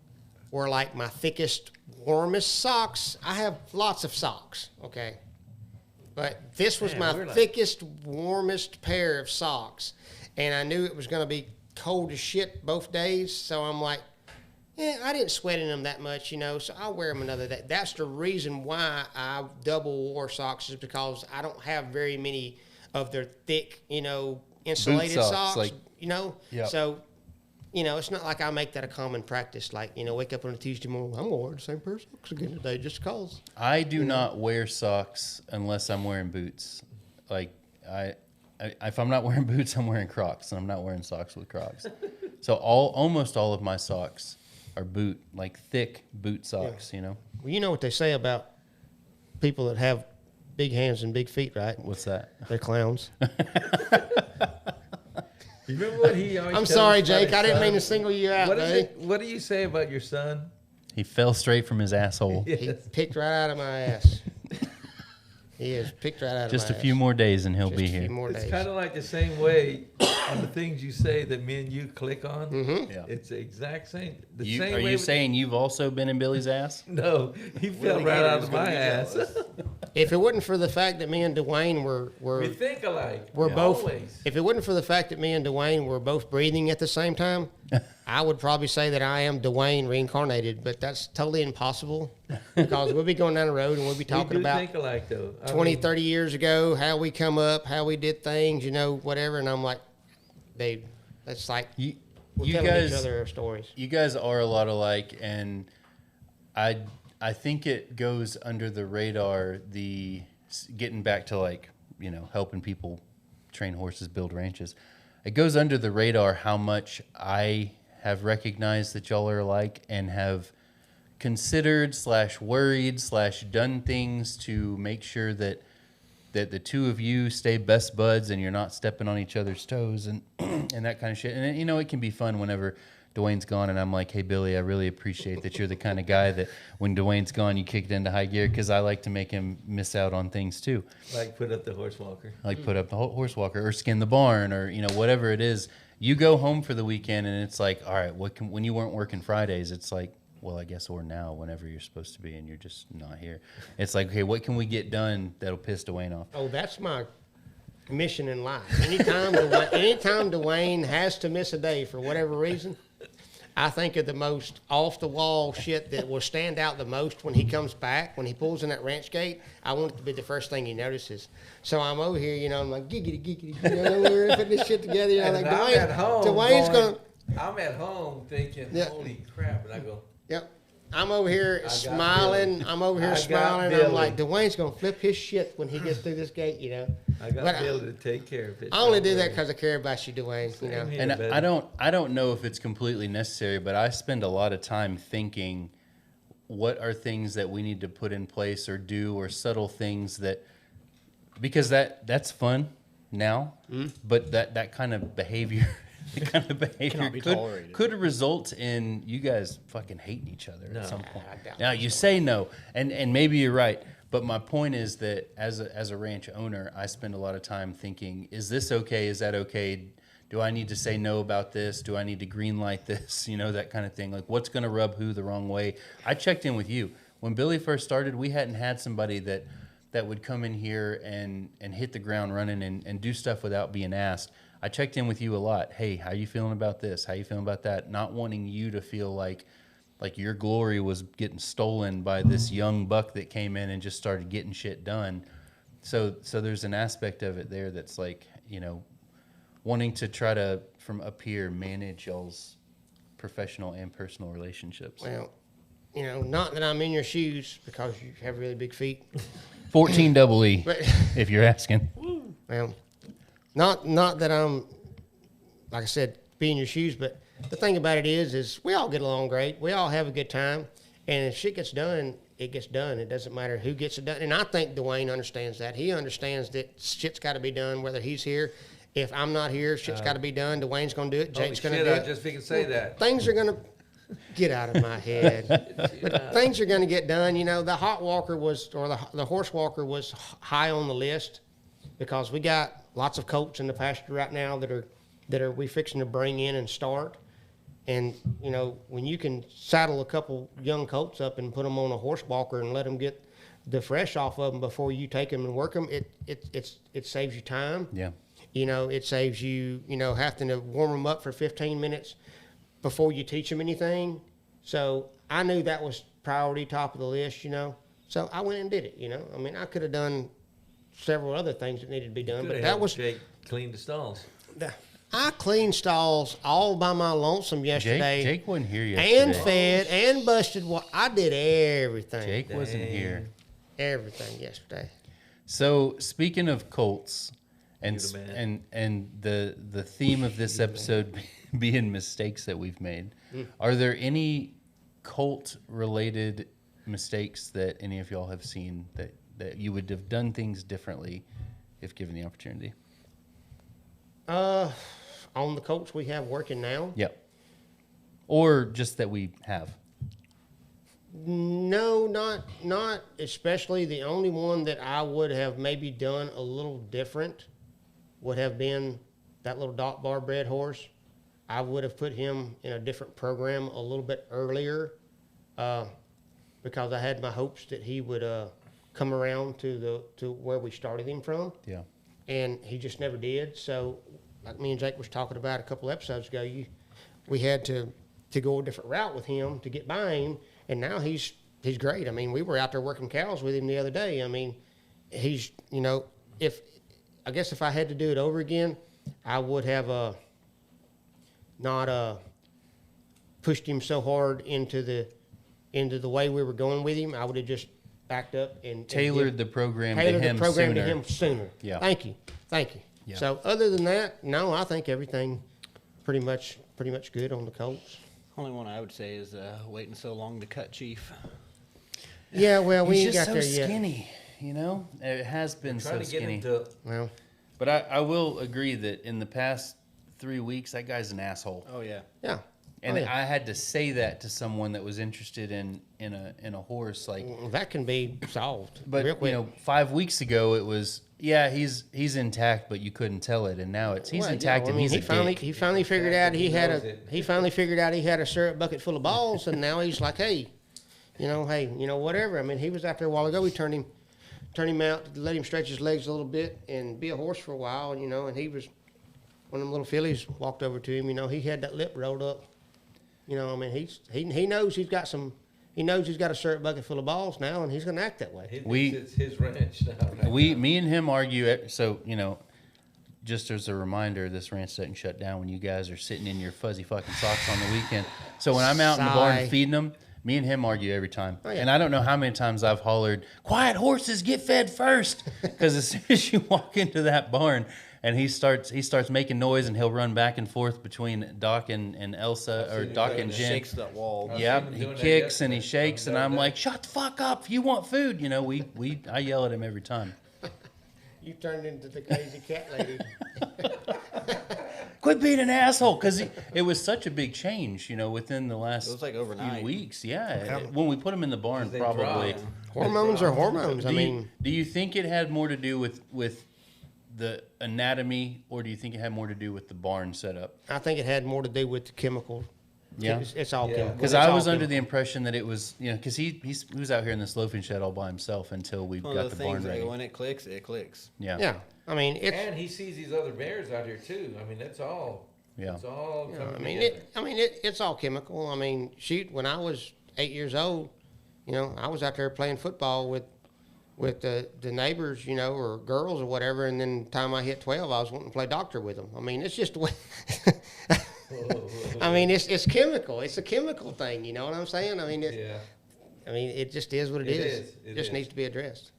A: were like my thickest, warmest socks. I have lots of socks, okay? But this was
B: Man,
A: my
B: we're like-
A: thickest, warmest pair of socks. And I knew it was going to be cold as shit both days. So I'm like, yeah, I didn't sweat in them that much, you know, so I'll wear them another day. That's the reason why I double wore socks, is because I don't have very many of their thick, you know, insulated
C: socks,
A: socks,
C: like-
A: you know.
C: Yep.
A: So, you know, it's not like I make that a common practice. Like, you know, wake up on a Tuesday morning, I'm going to wear the same pair of socks again today just because.
C: I do not wear socks unless I'm wearing boots. Like if I'm not wearing boots, I'm wearing Crocs, and I'm not wearing socks with Crocs. So almost all of my socks are like thick boot socks. You know
A: Well, you know what they say about people that have big hands and big feet, right?
C: what's that?
A: They're clowns.
B: You remember what he always
A: I'm
B: tells
A: sorry,
B: us about
A: Jake.
B: his
A: I didn't
B: son?
A: mean to single you out,
B: What
A: buddy.
B: is it? What do you say about your son?
C: He fell straight from his asshole.
A: He picked right out of my ass. He is picked right out
C: Just
A: of
C: a
A: my
C: few
A: ass.
C: more days and he'll
A: Just
C: be
A: a few
C: here.
A: more
B: It's
A: days.
B: kind of like the same way on the things you say that me and you click on.
A: Mm-hmm.
C: Yeah.
B: It's the exact same. The
C: You,
B: same
C: are
B: way
C: you
B: with-
C: saying you've also been in Billy's ass?
B: No, he fell
D: Willie
B: right
D: Gator
B: out
D: is
B: of
D: gonna
B: my
D: be
B: ass.
D: jealous.
A: if it wasn't for the fact that me and Dwayne were
B: We think alike.
A: we're both.
B: Always.
A: If it wasn't for the fact that me and Dwayne were both breathing at the same time, I would probably say that I am Dwayne reincarnated. But that's totally impossible because we'll be going down the road and we'll be talking
B: we do
A: about
B: think alike, though.
A: 20, 30 years ago, how we come up, how we did things, whatever. And I'm like, babe, that's like we're telling each other our stories.
C: You guys are a lot alike, and I think it goes under the radar. The getting back to helping people train horses, build ranches. It goes under the radar how much I have recognized that y'all are alike and have considered / worried / done things to make sure that the two of you stay best buds and you're not stepping on each other's toes and and that kind of shit. And it can be fun whenever Dwayne's gone and I'm like, hey, Billy, I really appreciate that you're the kind of guy that when Dwayne's gone, you kick it into high gear because I like to make him miss out on things too.
B: Like put up the horse walker.
C: Like put up the horse walker or skin the barn or, whatever it is. You go home for the weekend and it's like, all right, when you weren't working Fridays, it's like, well, I guess, or now, whenever you're supposed to be and you're just not here. It's like, okay, what can we get done that'll piss Dwayne off?
A: Oh, that's my mission in life. Anytime Dwayne has to miss a day for whatever reason, I think of the most off-the-wall shit that will stand out the most when he comes back. When he pulls in that ranch gate, I want it to be the first thing he notices. So I'm over here, I'm like, giggity, we're putting this shit together. I'm like, Dwayne's
B: I'm at home thinking, holy crap, and I go,
A: yep. I'm over here smiling. I'm like, Dwayne's going to flip his shit when he gets through this gate,
B: I got to be able to take care of it.
A: I only do that because I care about you, Dwayne,
B: Here,
C: And
B: buddy.
C: I don't know if it's completely necessary, but I spend a lot of time thinking what are things that we need to put in place or do or subtle things because that's fun now, but that kind of behavior
D: Cannot be tolerated.
C: could result in you guys fucking hating each other at some point.
A: I doubt
C: Now you say no, and maybe you're right, but my point is that as a ranch owner, I spend a lot of time thinking, is this okay? Is that okay? Do I need to say no about this? Do I need to green light this? That kind of thing. Like what's going to rub who the wrong way? I checked in with you. When Billy first started, we hadn't had somebody that would come in here and hit the ground running and do stuff without being asked. I checked in with you a lot. Hey, how you feeling about this? How you feeling about that? Not wanting you to feel like your glory was getting stolen by this young buck that came in and just started getting shit done. So there's an aspect of it there that's like, wanting to try to, from up here, manage y'all's professional and personal relationships.
A: Well, not that I'm in your shoes because you have really big feet.
C: 14 double E,
A: But,
C: if you're asking.
A: well, not that I'm, like I said, be in your shoes, but the thing about it is we all get along great. We all have a good time. And if shit gets done, it gets done. It doesn't matter who gets it done. And I think Dwayne understands that. He understands that shit's got to be done, whether he's here. If I'm not here, shit's got to be done. Dwayne's going to do it. Jake's going to do
B: I
A: it.
B: just freaking say that.
A: Things are going to get out of my head. But things are going to get done. The hot walker the horse walker was high on the list because we got lots of colts in the pasture right now that are we fixing to bring in and start. And, when you can saddle a couple young colts up and put them on a horse walker and let them get the fresh off of them before you take them and work them, it saves you time.
C: Yeah.
A: It saves you, having to warm them up for 15 minutes before you teach them anything. So I knew that was priority, top of the list, So I went and did it, I mean, I could have done several other things that needed to be done, but that was...
B: Jake clean the stalls.
A: I cleaned stalls all by my lonesome yesterday.
C: Jake wasn't here yesterday.
A: And fed and busted. I did everything.
C: Jake wasn't here.
A: Everything yesterday.
C: So speaking of colts, and
B: You're the man.
C: and the theme of this episode being mistakes that we've made, are there any colt related mistakes that any of y'all have seen that you would have done things differently if given the opportunity?
A: On the colts we have working now.
C: Yep. Or just that we have.
A: No, not especially. The only one that I would have maybe done a little different would have been that little dot bar bred horse. I would have put him in a different program a little bit earlier because I had my hopes that he would come around to where we started him from,
C: Yeah.
A: and he just never did. So, like me and Jake was talking about a couple episodes ago, we had to go a different route with him to get by him, and now he's great. I mean, we were out there working cows with him the other day. I mean, he's, you know, if I had to do it over again, I would have not pushed him so hard into the way we were going with him. I would have just backed up and
C: Tailored the program to him
A: sooner.
C: Yeah.
A: Thank you.
C: Yeah.
A: So other than that, no, I think everything pretty much good on the Colts.
D: Only one I would say is waiting so long to cut Chief.
A: Yeah, well, we
C: He's
A: ain't
C: just
A: got
C: so
A: there yet.
C: skinny, you know? It has been so
B: Trying to get
C: skinny.
B: him to.
A: Well,
C: But I will agree that in the past 3 weeks, that guy's an asshole.
D: Oh yeah.
A: yeah.
C: And
A: Oh, yeah.
C: I had to say that to someone that was interested in a horse. Like,
A: Well, that can be solved.
C: but
A: real quick.
C: you know, 5 weeks ago it was, yeah, he's intact, but you couldn't tell it. And now he's
A: Well,
C: intact
A: yeah,
C: and he's
A: he
C: a
A: finally
C: dick.
A: he finally figured out
B: He knows it.
A: he finally figured out he had a syrup bucket full of balls, and now he's like, hey, whatever. I mean, he was out there a while ago. We turned him out, let him stretch his legs a little bit and be a horse for a while, and he was one of them little fillies walked over to him. He had that lip rolled up. I mean, he knows he's got a syrup bucket full of balls now, and he's going to act that way.
B: He thinks
C: We-
B: it's his ranch now. Right
C: Me and him argue. So, just as a reminder, this ranch doesn't shut down when you guys are sitting in your fuzzy fucking socks on the weekend. So when I'm out in the barn
A: Sigh.
C: feeding them, me and him argue every time.
A: Oh, yeah.
C: And I don't know how many times I've hollered, "Quiet horses, get fed first." Because as soon as you walk into that barn and he starts making noise, and he'll run back and forth between Doc and Elsa, or
B: seen him
C: Doc
B: doing
C: and
B: that.
C: Jen.
D: Shakes that wall.
B: I've
C: Yeah,
B: seen him
C: he
B: doing that
C: kicks and he
B: yesterday.
C: shakes, and
B: I'm
C: I'm
B: done.
C: like, "Shut the fuck up! You want food?" I yell at him every time.
A: You turned into the crazy cat lady.
C: Quit being an asshole, because it was such a big change, within the last
D: It was like overnight.
C: few weeks. Yeah, when we put him in the barn,
B: They
C: probably.
B: drop.
A: Hormones are hormones. I
C: Do
A: mean,
C: you, do you think it had more to do with the anatomy, or do you think it had more to do with the barn setup?
A: I think it had more to do with the chemical.
C: Yeah.
A: It's all
B: Yeah.
A: chemical.
C: Because
A: It's
C: I
A: all
C: was under
A: chemical.
C: the impression that it was, because he was out here in this loafing shed all by himself until we
D: One
C: got
D: of
C: the
D: the
C: barn
D: things
C: ready.
D: that when it clicks, it clicks.
C: Yeah.
A: Yeah, I mean it's.
B: And he sees these other bears out here too. I mean, that's all.
C: Yeah.
B: It's all.
A: You know,
B: coming
A: I mean,
B: together.
A: it's all chemical. I mean, shoot, when I was 8 years old, I was out there playing football with the neighbors, or girls or whatever. And then the time I hit 12, I was wanting to play doctor with them. I mean, it's just the way. I mean, it's chemical. It's a chemical thing. You know what I'm saying? I mean,
B: Yeah.
A: it just is what it
B: It
A: is.
B: is. It
A: just
B: is.
A: needs to be addressed.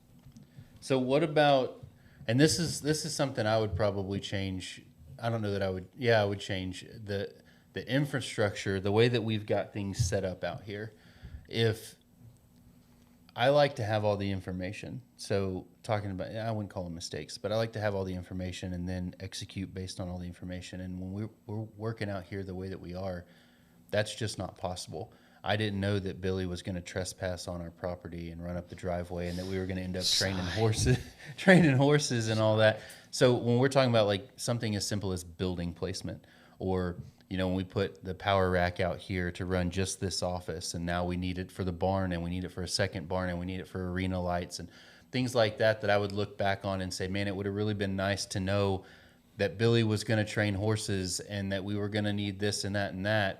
C: So what about, and this is something I would probably change. I don't know that I would. Yeah, I would change the infrastructure, the way that we've got things set up out here. If I like to have all the information, so talking about, I wouldn't call them mistakes, but I like to have all the information and then execute based on all the information. And when we're working out here the way that we are, that's just not possible. I didn't know that Billy was going to trespass on our property and run up the driveway, and that we were going to end up training horses and all that. So when we're talking about like something as simple as building placement, or when we put the power rack out here to run just this office, and now we need it for the barn, and we need it for a second barn, and we need it for arena lights and things like that, that I would look back on and say, man, it would have really been nice to know that Billy was going to train horses, and that we were going to need this and that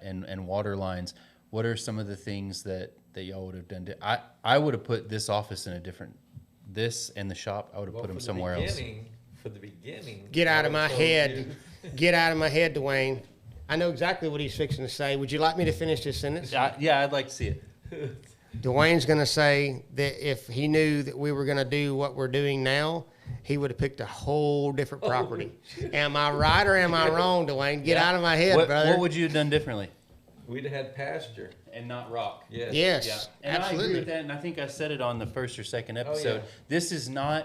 C: and water lines. What are some of the things that y'all would have done? I would have put this office in a different, this and the shop, I would have
B: Well,
C: put them
B: for the
C: somewhere else.
B: beginning- For the beginning.
A: Get out of
B: I
A: my
B: told
A: head.
B: you-
A: Get out of my head, Dwayne. I know exactly what he's fixing to say. Would you like me to finish this sentence?
C: Yeah, I'd like to see it.
A: Dwayne's going to say that if he knew that we were going to do what we're doing now, he would have picked a whole different property. Am I right or am I wrong, Dwayne? Get
C: Yeah.
A: out of my head, brother.
C: What would you have done differently?
B: We'd have had pasture.
C: And not rock.
B: Yes.
A: Yes,
C: Yeah, and I agree
A: absolutely.
C: with that, and I think I said it on the first or second
B: Oh,
C: episode.
B: yeah.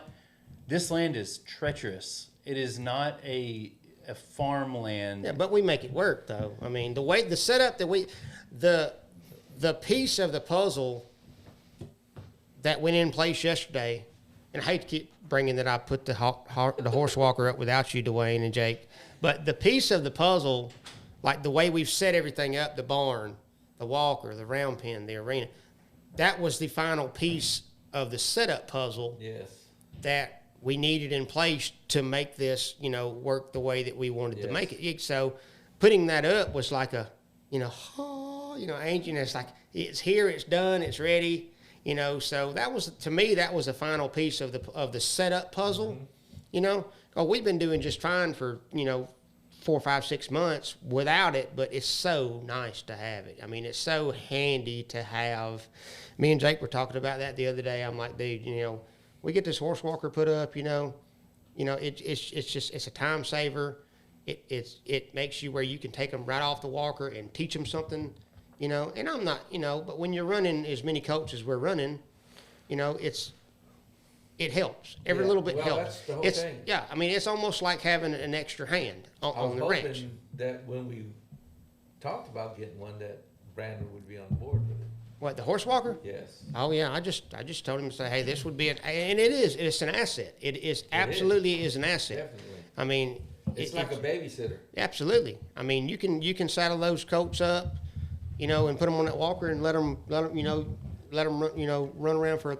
C: This land is treacherous. It is not a farmland.
A: Yeah, but we make it work, though. I mean, the setup that the piece of the puzzle that went in place yesterday, and I hate to keep bringing that I put the horse walker up without you, Dwayne and Jake, but the piece of the puzzle, like the way we've set everything up, the barn, the walker, the round pen, the arena, that was the final piece of the setup puzzle
B: Yes.
A: that we needed in place to make this, work the way that we wanted to
B: Yes.
A: make it. So putting that up was like a, Angie, it's like, it's here, it's done, it's ready, so that was, to me, that was the final piece of the setup puzzle, we've been doing just fine for, 4, 5, 6 months without it, but it's so nice to have it. I mean, it's so handy to have. Me and Jake were talking about that the other day. I'm like, dude, we get this horse walker put up, it's a time saver. It makes you where you can take them right off the walker and teach them something, and I'm not, but when you're running as many colts as we're running, it helps. Every little bit helps.
B: That's the whole thing.
A: Yeah, I mean, it's almost like having an extra hand on the ranch.
B: I was hoping that when we talked about getting one, that Brandon would be on board with it.
A: What, the horse walker?
B: Yes.
A: Oh yeah, I just told him to say, hey, this would be and it's an asset. It is absolutely is an asset.
B: Definitely.
A: I mean,
B: It's like a babysitter.
A: Absolutely. I mean, you can saddle those colts up, and put them on that walker and let them run around for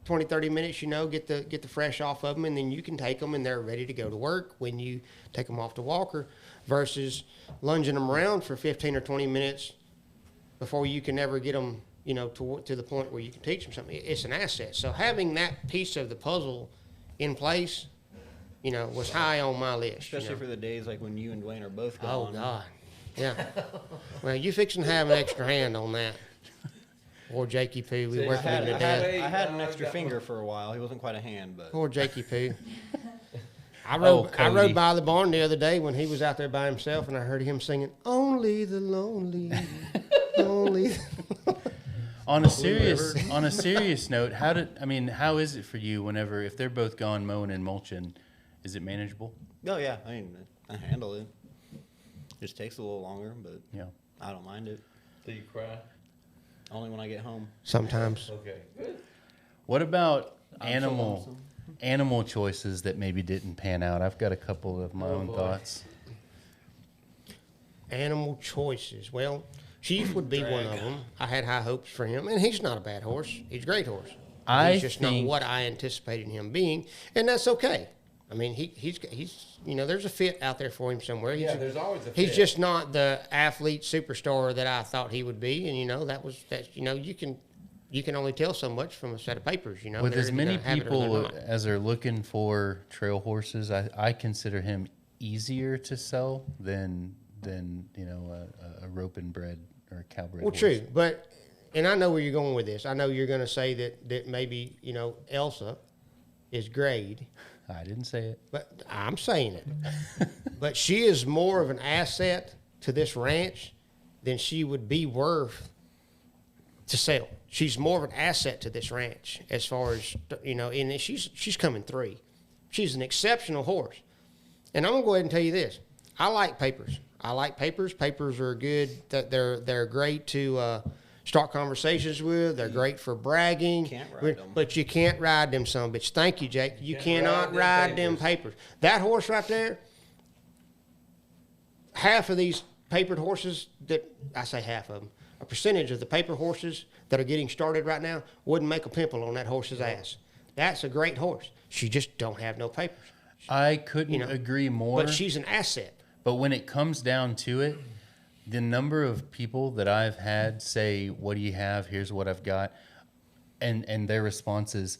A: 20, 30 minutes, get the fresh off of them, and then you can take them and they're ready to go to work when you take them off the walker, versus lunging them around for 15 or 20 minutes before you can ever get them, to the point where you can teach them something. It's an asset. So having that piece of the puzzle in place, was high on my list.
D: Especially for the days like when you and Dwayne are both
A: Oh
D: gone.
A: God, yeah. Well, you fixing to have an extra hand on that. Poor Jakey Poo, we
B: See,
A: working him to
B: I
A: death.
B: had-
D: I had an extra
B: got
D: finger
B: one.
D: for a while. He wasn't quite a hand, but
A: Poor Jakey Poo. I
C: Cody.
A: rode by the barn the other day when he was out there by himself, and I heard him singing, "Only the lonely, lonely."
C: On a serious note, how is it for you whenever, if they're both gone mowing and mulching, is it manageable?
D: oh yeah, I mean I handle it. Just takes a little longer, but
C: Yeah.
D: I don't mind it.
B: Do you cry?
D: Only when I get home.
A: Sometimes.
B: Okay. Good.
C: What about
D: I'm so lonesome.
C: animal choices that maybe didn't pan out? I've got a couple of my own
B: boy.
C: thoughts.
A: Animal choices. Well, Chief would be one of them. I had high hopes for him, and he's not a bad horse. He's a great horse. He's just not what I anticipated him being, and that's okay. I mean, he's there's a fit out there for him somewhere.
B: Yeah, there's always a
A: He's
B: fit.
A: just not the athlete superstar that I thought he would be, and you can only tell so much from a set of papers.
C: With
A: They're
C: as
A: either
C: many
A: gonna have it or they're
C: people
A: not.
C: as are looking for trail horses, I consider him easier to sell than a rope and bred or a cowbred
A: Well,
C: horse.
A: true, but and I know where you're going with this. I know you're going to say that maybe Elsa is grade.
C: I didn't say it.
A: But I'm saying it. But she is more of an asset to this ranch than she would be worth to sell. She's more of an asset to this ranch as far as, and she's coming 3. She's an exceptional horse. And I'm going to go ahead and tell you this. I like papers. Papers are good. They're great to start conversations with. They're great for bragging.
D: Can't ride them.
A: But you can't ride them, son of a bitch. Thank you, Jake. You cannot ride them papers. That horse right there, half of these papered horses I say half of them, a percentage of the paper horses that are getting started right now wouldn't make a pimple on that horse's ass. That's a great horse. She just don't have no papers.
C: I couldn't agree more.
A: But she's an asset.
C: But when it comes down to it, the number of people that I've had say, "What do you have? Here's what I've got," and their response is,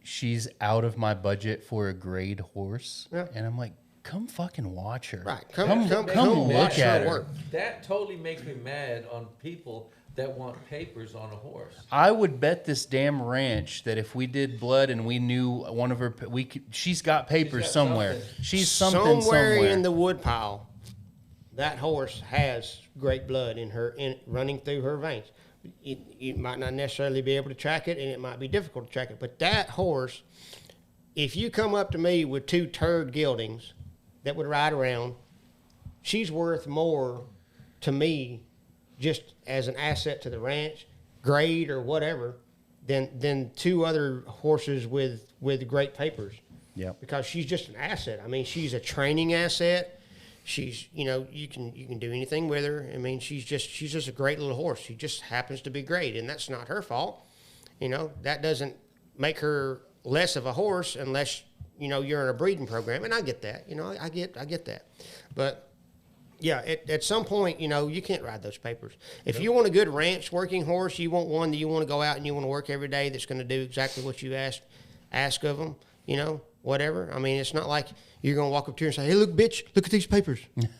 C: "She's out of my budget for a grade horse,"
A: Yeah.
C: and I'm like, "Come fucking watch her.
A: Right.
C: Come
A: watch
C: look
A: her
C: at her."
A: work.
B: That totally makes me mad on people that want papers on a horse.
C: I would bet this damn ranch that if we did blood and we knew one of her, she's got papers
B: got
C: somewhere.
B: something.
C: She's something
A: somewhere
C: somewhere.
A: in the woodpile, that horse has great blood running through her veins. You might not necessarily be able to track it, and it might be difficult to track it. But that horse, if you come up to me with 2 turd geldings that would ride around, she's worth more to me just as an asset to the ranch, grade or whatever, than 2 other horses with great papers.
C: Yep.
A: Because she's just an asset. I mean, she's a training asset. She's, you can do anything with her. I mean, she's just a great little horse. She just happens to be great, and that's not her fault. You know, that doesn't make her less of a horse unless, you know, you're in a breeding program. And I get that, you know, I get that. But yeah, at some point, you know, you can't ride those papers. If you want a good ranch working horse, you want one that you want to go out and you want to work every day that's going to do exactly what you ask of them, you know, whatever. I mean, it's not like you're going to walk up to her and say, hey, look, bitch, look at these papers.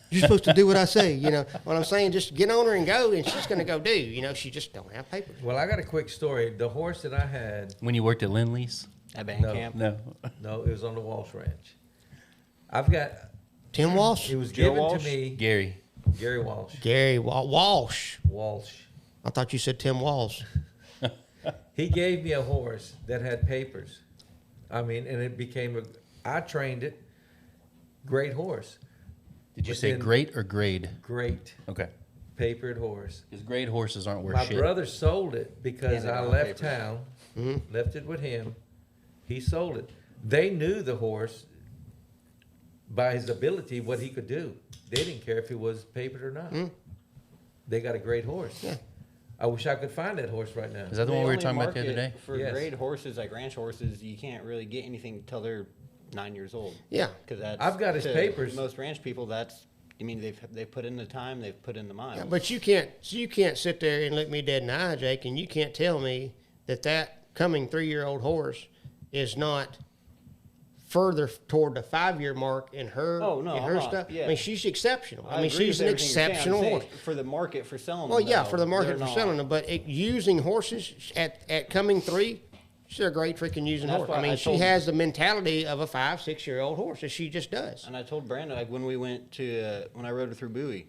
A: You're supposed to do what I say. You know what I'm saying? Just get on her and go, and she's going to go do. You know, she just don't have papers.
B: Well, I got a quick story. The horse that I had.
C: When you worked at Lindley's?
D: At band camp.
C: No.
B: No, it was on the Walsh Ranch. I've got.
A: Tim Walsh?
B: It was
D: Joe
B: given
D: Walsh?
B: to me.
C: Gary.
B: Gary Walsh.
A: Gary Walsh.
B: Walsh.
A: I thought you said Tim Walsh.
B: He gave me a horse that had papers. I mean, and it became I trained it. Great horse.
C: Did you
B: But
C: say
B: then-
C: great or grade?
B: Great
C: Okay.
B: papered horse.
C: Because grade horses aren't worth
B: My
C: shit.
B: brother sold it because
D: Yeah,
B: I
D: they're not
B: left
D: papers.
B: town,
A: Mm-hmm.
B: left it with him. He sold it. They knew the horse by his ability, what he could do. They didn't care if it was papered or not. They got a great horse.
A: Yeah.
B: I wish I could find that horse right now.
C: Is that the one we were
D: only
C: talking about the other day?
D: market For
B: Yes.
D: grade horses, like ranch horses, you can't really get anything until they're 9 years old.
A: Yeah.
D: Because that's
B: I've got his
D: to
B: papers.
D: Most ranch people, that's. I mean, they've put in the time, they've put in the miles.
A: Yeah, but you can't sit there and look me dead in the eye, Jake, and you can't tell me that coming 3-year-old horse is not further toward the 5-year mark in her
D: Oh, no,
A: in
D: I'm
A: her
D: not.
A: stuff.
D: Yeah.
A: I mean, she's exceptional. I mean,
D: agree
A: she's
D: with
A: an
D: everything you're saying. I'm
A: exceptional
D: saying
A: horse.
D: for the market for selling.
A: Well,
D: them,
A: yeah,
D: though,
A: for the market
D: they're
A: for
D: not.
A: selling them, but using horses at coming 3, she's a great freaking using
D: That's
A: horse.
D: why
A: I mean,
D: I
A: she
D: told-
A: has the mentality of a 5-6-year-old horse, and she just does.
D: And I told Brandon, like when we went to when I rode her through Bowie,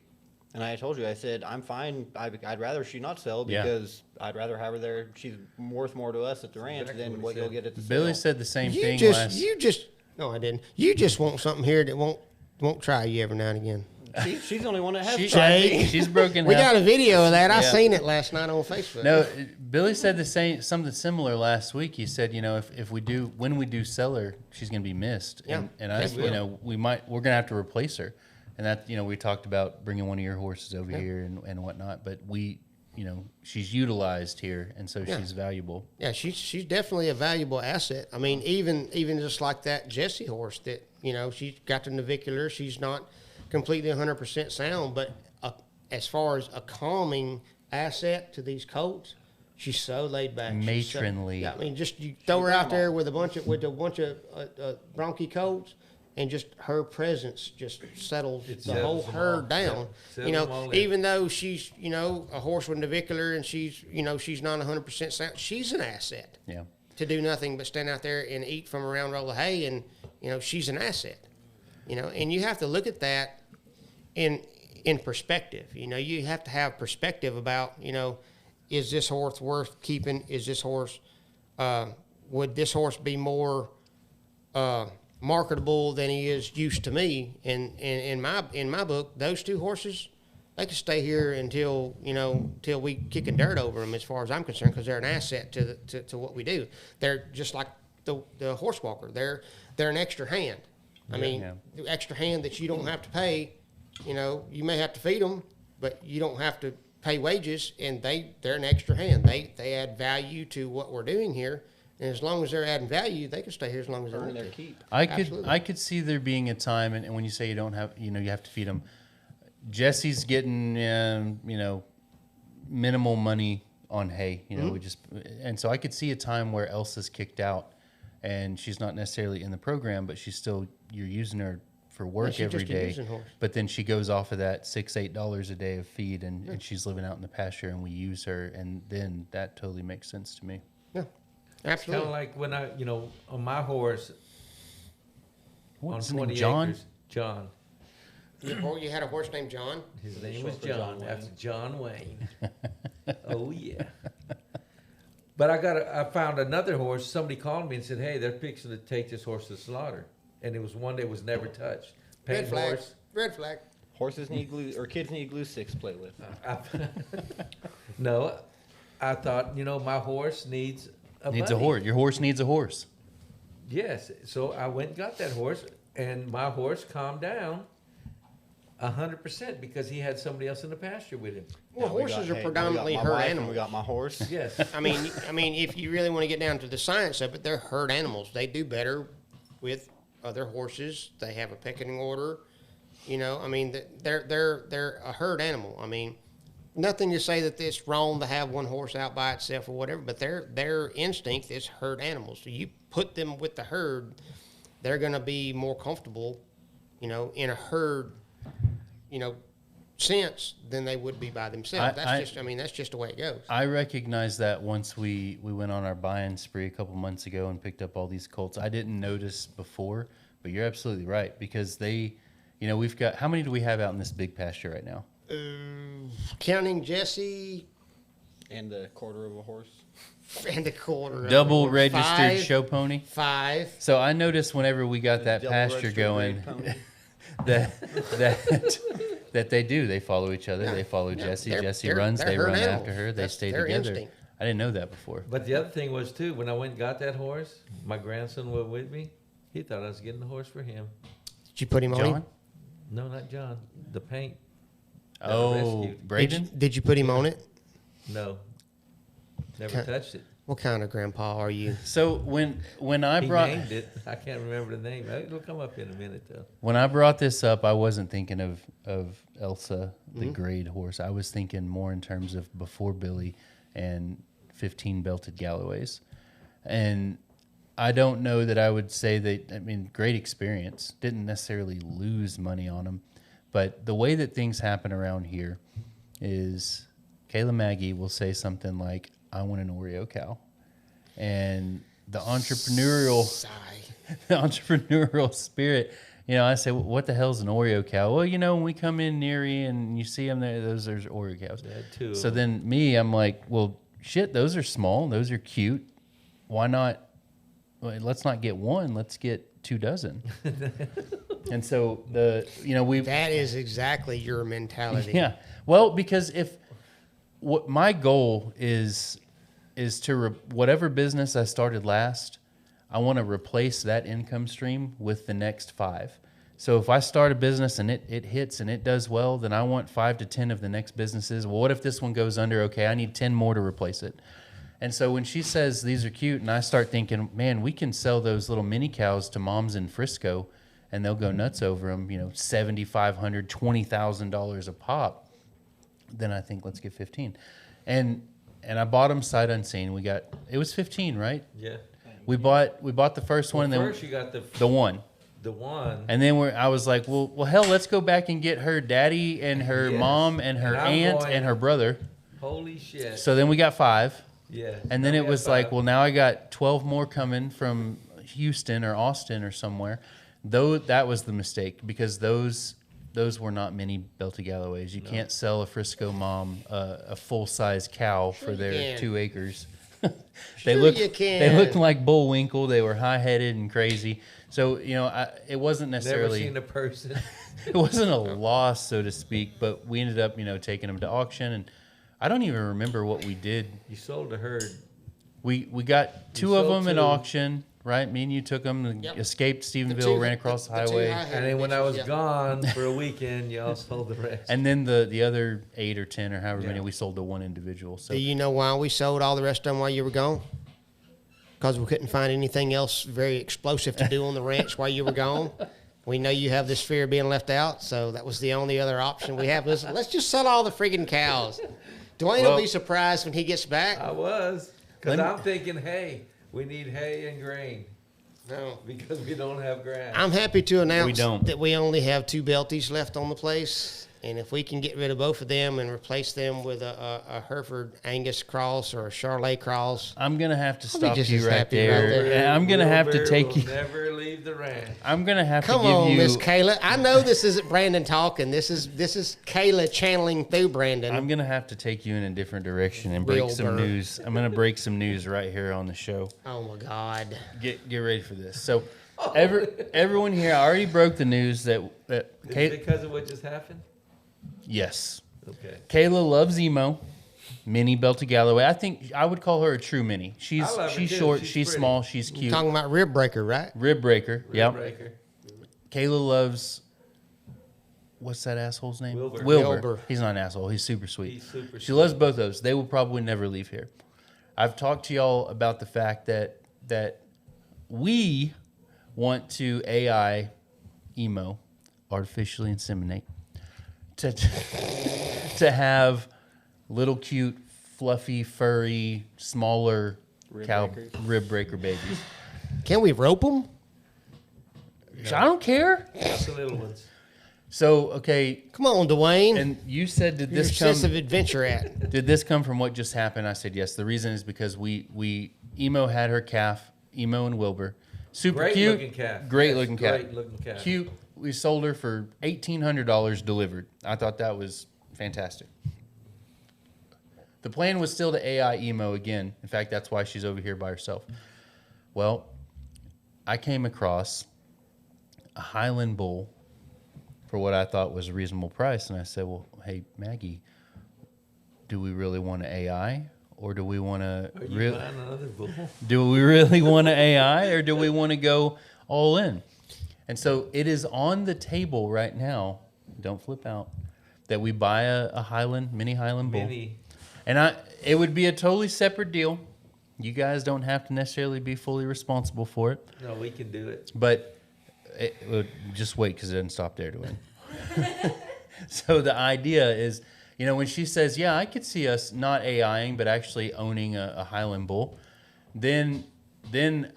D: and I told you, I said I'm fine. I'd rather she not sell
C: Yeah.
D: because I'd rather have her there. She's worth more to us at the ranch
B: exactly
D: than
B: what
D: what
B: he
D: you'll
B: said.
D: get at the
C: Billy
D: sale.
C: said the same
A: You
C: thing
A: just no, I didn't. You just want something here that won't try you every now and again.
D: She's the only one that has
C: She-
D: tried
A: Jake.
D: me.
C: She's broken
A: We
C: half.
A: got a video of that. I
C: Yeah.
A: seen it last night on Facebook.
C: No, Billy said the same, something similar last week. He said, you know, when we do sell her, she's going to be missed.
A: Yeah,
C: And I,
A: she
C: you
A: will.
C: know, we're going to have to replace her. And that, you know, we talked about bringing one of your horses over here and whatnot, but you know, she's utilized here. And so
A: Yeah.
C: she's valuable.
A: Yeah, she's definitely a valuable asset. I mean, even just like that Jessie horse that, you know, she's got the navicular. She's not completely 100% sound, but as far as a calming asset to these colts, she's so laid back. She's so-
C: Matronly.
A: yeah, I mean, just you throw her out there with a bunch of bronchi colts, and just her presence just settles
B: It
A: the whole
B: settles them
A: herd
B: all.
A: down.
B: Yeah,
A: You
B: settle them all
A: know,
B: in.
A: even though she's, you know, a horse with navicular and she's not 100% sound, she's an asset
C: Yeah.
A: to do nothing but stand out there and eat from a round roll of hay, and you know she's an asset. You know, and you have to look at that in perspective. You know, you have to have perspective about, you know, is this horse worth keeping? Is this horse would this horse be more marketable than he is used to me? And in my book, those 2 horses, they can stay here until we kicking dirt over them, as far as I'm concerned, because they're an asset to what we do. They're just like the horse walker. They're an extra hand. I mean,
C: Yeah.
A: the extra hand that you don't have to pay. You know, you may have to feed them, but you don't have to pay wages, and they're an extra hand. They add value to what we're doing here, and as long as they're adding value, they can stay here as long as they
D: Earn
A: want
D: their
A: to.
D: keep.
A: Absolutely.
C: I could see there being a time, and when you say you don't have, you know, you have to feed them. Jesse's getting, you know, minimal money on hay. You know, and so I could see a time where Elsa's kicked out, and she's not necessarily in the program, but you're using her for work
A: she's
C: every
A: just a
C: day.
A: using horse.
C: But then she goes off of that $6-8 a day of feed, and she's living out in the pasture, and we use her, and then that totally makes sense to me.
A: Yeah,
B: Kind
A: absolutely.
B: of like when on my horse
C: What's
B: on
C: his name?
B: 20
C: John?
B: acres, John.
A: You had a horse named John.
B: His
D: Is it
B: name was
D: short for
B: John,
D: John
B: after
D: Wayne?
B: John Wayne. Oh yeah. But I found another horse. Somebody called me and said, "Hey, they're fixing to take this horse to slaughter," and it was one that was never touched.
A: Red
B: Paint
A: flag.
B: horse.
A: Red flag.
D: Horses need glue, or kids need glue sticks to play with.
B: No, I thought my horse needs a buddy.
C: horse. Your horse needs a horse.
B: Yes, so I went and got that horse, and my horse calmed down. 100%, because he had somebody else in the pasture with him.
A: Well,
D: Yeah, we
A: horses
D: got-
A: are
D: hey,
A: predominantly
D: we got my
A: herd
D: wife and
A: animals.
D: we got my horse.
B: Yes.
A: I mean, if you really want to get down to the science of it, they're herd animals. They do better with other horses. They have a pecking order. You know, I mean, they're a herd animal. I mean, nothing to say that it's wrong to have one horse out by itself or whatever, but their instinct is herd animals. So you put them with the herd, they're going to be more comfortable, you know, in a herd, you know, sense than they would be by themselves. That's just the way it goes.
C: I recognized that once we went on our buy-in spree a couple months ago and picked up all these colts. I didn't notice before, but you're absolutely right, because they, you know, we've got, how many do we have out in this big pasture right now?
A: Counting Jesse
D: And a quarter of a horse.
A: and a quarter.
C: Double
A: of
C: registered
A: five,
C: show pony.
A: 5.
C: So I noticed whenever we got that
D: Double
C: pasture
D: registered
C: going,
D: grade pony.
C: that they do. They follow each other.
A: Yeah.
C: They follow
A: Yeah,
C: Jesse.
A: they're-
C: Jesse
A: they're-
C: runs.
A: they're
C: They
A: herd
C: run
A: animals.
C: after her. They
A: That's
C: stay
A: their
C: together.
A: instinct.
C: I didn't know that before.
B: But the other thing was, too, when I went and got that horse, my grandson was with me. He thought I was getting the horse for him.
A: Did you put him on
C: John?
A: him?
B: No, not John. The paint. that I
C: Oh,
B: rescued.
C: Braden?
A: Did you put him on it?
B: No. Never
A: Okay.
B: touched it.
A: What kind of grandpa are you?
C: So when I
B: He
C: brought
B: named it. I can't remember the name. It'll come up in a minute, though.
C: when I brought this up, I wasn't thinking of Elsa, the grade horse. I was thinking more in terms of before Billy and 15 belted Galloways. And I don't know that I would say that, I mean, great experience. Didn't necessarily lose money on them. But the way that things happen around here is Kayla Maggie will say something like, I want an Oreo cow. And the entrepreneurial
A: Sigh.
C: the entrepreneurial spirit, you know, I say, well, what the hell's an Oreo cow? Well, you know, when we come in near you and you see them there, those are Oreo cows.
B: They had 2 of
C: So
B: them.
C: then me, I'm like, well, shit, those are small. Those are cute. Why not? Well, let's not get one. Let's get 2 dozen. And so
A: That is exactly your mentality.
C: yeah. Well, because if what my goal is to whatever business I started last, I want to replace that income stream with the next 5. So if I start a business and it hits and it does well, then I want 5 to 10 of the next businesses. Well, what if this one goes under? Okay, I need 10 more to replace it. And so when she says these are cute, and I start thinking, man, we can sell those little mini cows to moms in Frisco, and they'll go nuts over them. You know, $7,500, $20,000 a pop. Then I think let's get 15, and I bought them sight unseen. It was 15, right?
B: Yeah.
C: We bought the first one,
B: Well,
C: and
B: first you got
C: the one,
B: the one.
C: and then I was like, well, hell, let's go back and get her daddy and her
B: Yes.
C: mom and her
B: And I'm
C: aunt
B: going-
C: and her brother.
B: Holy shit.
C: So then we got 5,
B: Yeah.
C: and then
B: Now
C: it
B: we
C: was
B: have
C: like,
B: 5.
C: well, now I got 12 more coming from Houston or Austin or somewhere. Though that was the mistake, because those were not mini belted Galloways. You can't sell a Frisco mom a full size cow for
A: you
C: their
A: can.
C: 2 acres.
A: Sure you can.
C: They looked like Bullwinkle. They were high headed and crazy. So it wasn't
B: Never
C: necessarily
B: seen a person.
C: it wasn't a loss, so to speak. But we ended up taking them to auction, and I don't even remember what we did.
B: You sold a herd.
C: We got 2 of
B: sold
C: them in
B: 2.
C: auction. Right, me and you took them, and
A: Yep.
C: escaped
A: The
C: Stephenville,
A: two-
C: ran across the
A: the two
C: highway.
A: high-headed
B: And then when I was
A: bitches, yeah.
B: gone for a weekend, y'all sold the rest.
C: And then the other 8 or 10 or however
B: Yeah.
C: many we sold to one individual. So
A: Do you know why we sold all the rest of them while you were gone? Because we couldn't find anything else very explosive to do on the ranch while you were gone. We know you have this fear of being left out, so that was the only other option we have. Let's just sell all the friggin' cows. Dwayne will
C: Well-
A: be surprised when he gets back.
B: I was. Because
C: Let me-
B: I'm thinking, hey, we need hay and grain
A: No.
B: because we don't have grass.
A: I'm happy to announce
C: don't.
A: that we only have 2 Belties left on the place. And if we can get rid of both of them and replace them with a Hereford Angus cross or a Charolais cross,
C: I'm gonna have to
A: I'll be
C: stop
A: just
C: you
A: as
C: right
A: happy right
C: there.
A: there.
C: And I'm gonna have to
B: Wilbur
C: take
B: will
C: you.
B: never leave the ranch.
C: I'm gonna have
A: come
C: to give
A: on,
C: you.
A: Miss Kayla. I know this isn't Brandon talking. This is Kayla channeling through Brandon.
C: I'm gonna have to take you in a different direction and break some
A: Wilbur.
C: news. I'm gonna break some news right here on the show.
A: Oh my God.
C: Get ready for this. So, everyone here, I already broke the news that
B: Is it because of what just happened?
C: yes,
B: Okay.
C: Kayla loves emo. Mini belted Galloway. I think I would call her a true mini. She's
B: I love her
C: she's
B: too.
C: short,
B: She's
C: she's
B: pretty.
C: small, she's
A: You're
C: cute.
A: talking about rib breaker, right?
C: Rib breaker. Yep.
B: Breaker.
C: Kayla loves what's that asshole's name?
B: Wilbur.
A: Wilbur.
C: He's not an asshole. He's super sweet.
B: He's super
C: She
B: sweet.
C: loves both those. They will probably never leave here. I've talked to y'all about the fact that we want to AI emo, artificially inseminate, to have little cute, fluffy, furry, smaller rib breaker babies.
A: Can we rope them?
C: I don't care.
B: Just the little ones.
C: So, okay,
A: Come on, Dwayne.
C: and you said, did
A: Your
C: this come?
A: sense of adventure at?
C: Did this come from what just happened? I said yes. The reason is because we Emo had her calf, Emo and Wilbur, super
B: Great
C: cute,
B: looking calf.
C: great
B: Yes,
C: looking calf,
B: great looking calf.
C: cute. We sold her for $1,800 delivered. I thought that was fantastic. The plan was still to AI Emo again. In fact, that's why she's over here by herself. Well, I came across a Highland bull for what I thought was a reasonable price. And I said, well, hey, Maggie, do we really want to AI or do we want to
B: Are you buying another bull?
C: do we really want to AI or do we want to go all in? And so it is on the table right now. Don't flip out. That we buy a Highland, mini Highland bull.
B: Mini.
C: And it would be a totally separate deal. You guys don't have to necessarily be fully responsible for it.
B: No, we can do it.
C: But just wait because it doesn't stop there, Dwayne. So the idea is, when she says, yeah, I could see us not AIing, but actually owning a Highland bull, then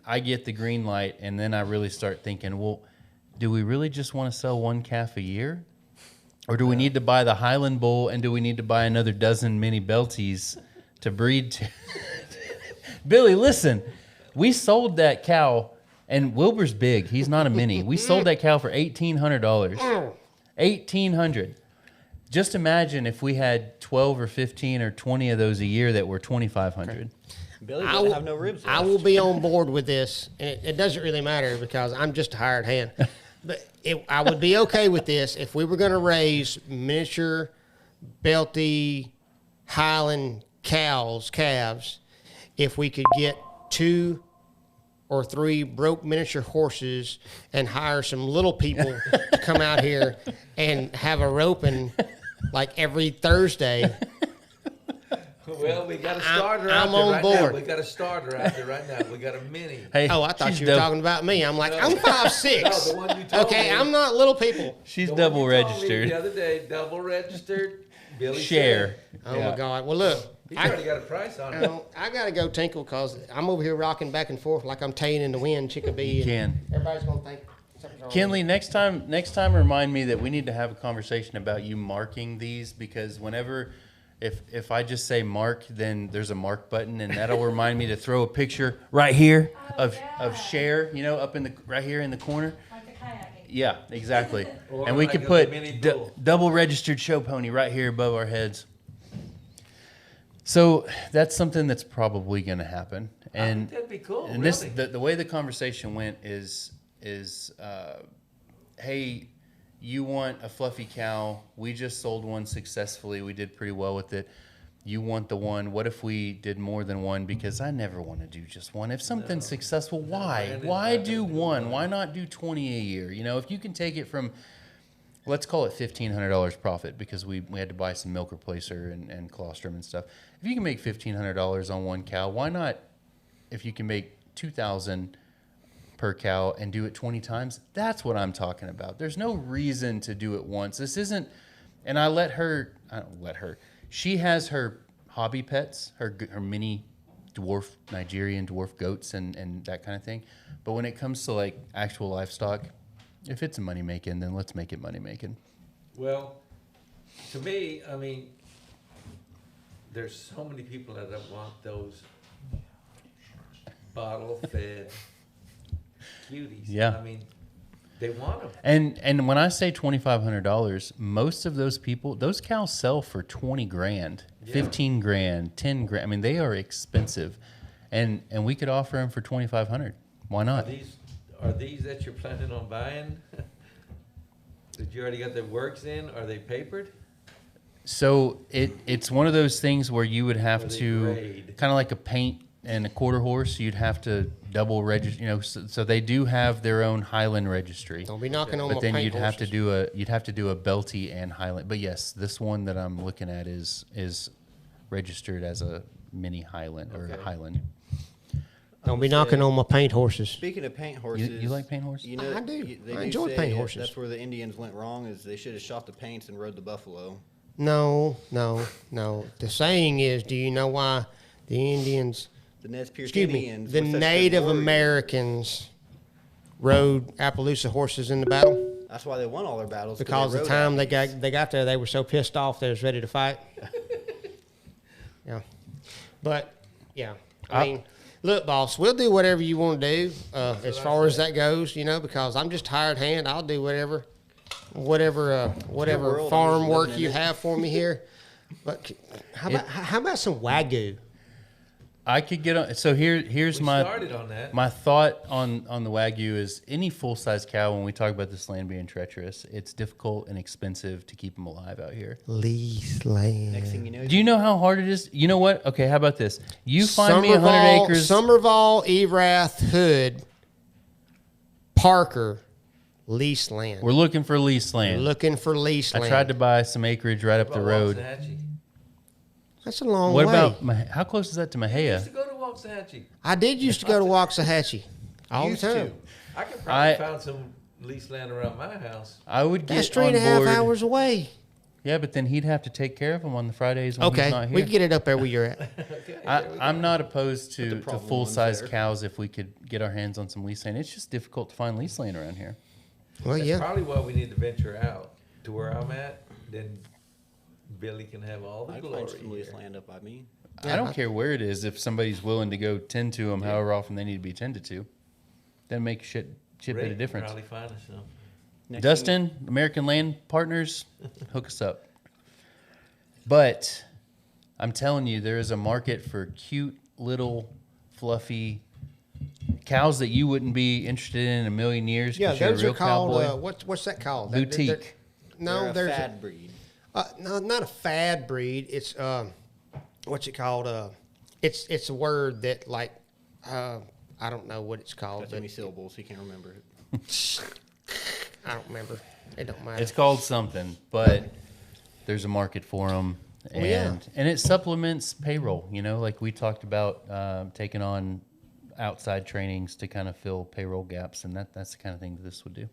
C: I get the green light, and then I really start thinking, well, do we really just want to sell one calf a year? Or do we need to buy the Highland bull, and do we need to buy another dozen mini Belties to breed to? Billy, listen, we sold that cow, and Wilbur's big. He's not a mini. We sold that cow for $1,800. $1,800. Just imagine if we had 12 or 15 or 20 of those a year that were $2,500.
D: Billy doesn't have no ribs
A: I
D: left.
A: will be on board with this, and it doesn't really matter because I'm just a hired hand. But I would be okay with this if we were going to raise miniature, belty, Highland calves. If we could get 2 or 3 broke miniature horses and hire some little people to come out here and have a roping like every Thursday.
B: Well, we got a starter out
A: I'm
B: there
A: on
B: right
A: board.
B: now. We got a starter out there right now. We got a mini.
C: Hey,
A: Oh, I thought
C: she's
A: you were talking about me. I'm like, I'm 5'6".
B: No, the one you told
A: Okay,
B: me.
A: I'm not little people.
C: She's
B: The one
C: double
B: you told me
C: registered.
B: The other day, double registered. Billy
C: Share.
B: said.
A: Oh
C: Yeah.
A: my God. Well, look,
B: He's already got a price on it.
A: I gotta go tinkle because I'm over here rocking back and forth like I'm taying in the wind, chickabee.
C: You
A: and
C: can.
A: Everybody's gonna think something's wrong.
C: Kinley, next time, remind me that we need to have a conversation about you marking these because whenever, if I just say mark, then there's a mark button and that'll remind me to throw a picture right here of share, up in the right here in the corner.
E: Like the kayaking.
C: Yeah, exactly.
B: Or
C: And we
B: like
C: could
B: a
C: put
B: mini bull.
C: double registered show pony right here above our heads. So that's something that's probably going to happen. And
B: That'd be cool.
C: and
B: really.
C: the way the conversation went is hey, you want a fluffy cow? We just sold one successfully. We did pretty well with it. You want the one? What if we did more than one? Because I never want to do just one. If something's successful, why?
B: Brandon's
C: Why
B: not gonna
C: do
B: do
C: one?
B: one.
C: Why not do 20 a year? If you can take it from, let's call it $1,500 profit because we had to buy some milk replacer and colostrum and stuff. If you can make $1,500 on one cow, why not? If you can make $2,000 per cow and do it 20 times, that's what I'm talking about. There's no reason to do it once. This isn't, and I don't let her. She has her hobby pets, her mini Nigerian dwarf goats and that kind of thing. But when it comes to like actual livestock, if it's money making, then let's make it money making.
B: Well, to me, I mean, there's so many people that want those bottle-fed cuties.
C: Yeah.
B: I mean, they want them.
C: And when I say $2,500, most of those people, those cows sell for 20 grand,
B: Yeah.
C: 15 grand, 10 grand. I mean, they are expensive, and we could offer them for 2,500. Why not?
B: Are these that you're planning on buying? That you already got the works in? Are they papered?
C: So it's one of those things where you would have
B: Or they
C: to
B: grade?
C: kind of like a paint and a quarter horse. You'd have to double register. You know, so they do have their own Highland registry.
A: Don't be knocking on my
C: But then
A: paint
C: you'd have to
A: horses.
C: do a Belty and Highland. But yes, this one that I'm looking at is registered as a mini Highland or
B: Okay.
C: Highland.
A: Don't be knocking on my paint horses.
D: Speaking of paint horses,
C: You like paint horses?
D: You know,
A: I do.
D: They
A: I
D: do
A: enjoy
D: say
A: paint horses.
D: That's where the Indians went wrong. Is they should have shot the paints and rode the buffalo.
A: No. The saying is, do you know why the Indians,
D: The Nez Perce
A: excuse me,
D: Indians.
A: the
D: were such good
A: Native
D: warriors.
A: Americans rode Appaloosa horses in the battle?
D: That's why they won all their battles.
A: Because the
D: rode
A: time they
D: Appalachians.
A: got there, they were so pissed off they was ready to fight. Yeah, but yeah, I mean, look, boss, we'll do whatever you want to do as far as that goes. You know, because I'm just hired hand. I'll do whatever
D: world, I'm
A: farm
D: just
A: work
D: living in
A: you
D: it.
A: have for me here. But how about some Wagyu?
C: I could get on. So here's
B: We
C: my
B: started on that.
C: my thought on the Wagyu is any full size cow. When we talk about this land being treacherous, it's difficult and expensive to keep them alive out here.
A: Lease land.
D: Next thing you know,
C: Do you know how hard it is? You know what? Okay, how about this? You find me 100 acres.
A: Somerville, Erath, Hood, Parker, lease land.
C: We're looking for lease land.
A: Looking for lease
C: I
A: land.
C: tried to buy some acreage right up the road.
B: Waxahachie.
A: That's a long
C: What
A: way.
C: about how close is that to
B: I
C: Mahia?
B: used to go to Waxahachie
A: I did used to go to Waxahachie all the
D: Used
A: time.
D: to.
B: I could probably
C: I-
B: found some lease land around my house.
C: I would
A: That's
C: get on
A: 3.5
C: board.
A: hours away.
C: Yeah, but then he'd have to take care of them on the Fridays when
A: Okay,
C: he's not here.
A: we can get it up there where you're at.
B: Okay,
C: I'm not opposed
D: Put the
C: to
D: problem
C: full size
D: ones there.
C: cows if we could get our hands on some lease land. It's just difficult to find lease land around here.
A: Well,
B: That's
A: yeah.
B: probably why we need to venture out to where I'm at. Then Billy can have all the
D: I'd
B: glory.
D: find some loose
B: here.
D: land up by me.
C: I don't care where it is if somebody's willing to go tend to them however often they need to be tended to. Then make shit bit
B: Ray
C: of
B: can
C: difference.
B: Probably find us some.
D: Next thing-
C: Dustin, American Land Partners, hook us up. But I'm telling you, there is a market for cute little fluffy cows that you wouldn't be interested in a million years. 'cause
A: Yeah,
C: you're a
A: those
C: real
A: are called,
C: cowboy.
A: what's that called?
C: Boutique.
A: No,
D: They're a
A: there's
D: fad breed.
A: no, not a fad breed. It's what's it called? It's a word that like I don't know what it's called.
D: Got too
A: But
D: many syllables. He can't remember it.
A: I don't remember. It don't matter.
C: It's called something, but there's a market for them, and
A: Well, yeah.
C: and it supplements payroll. You know, like we talked about taking on outside trainings to kind of fill payroll gaps, and that's the kind of thing that this would do.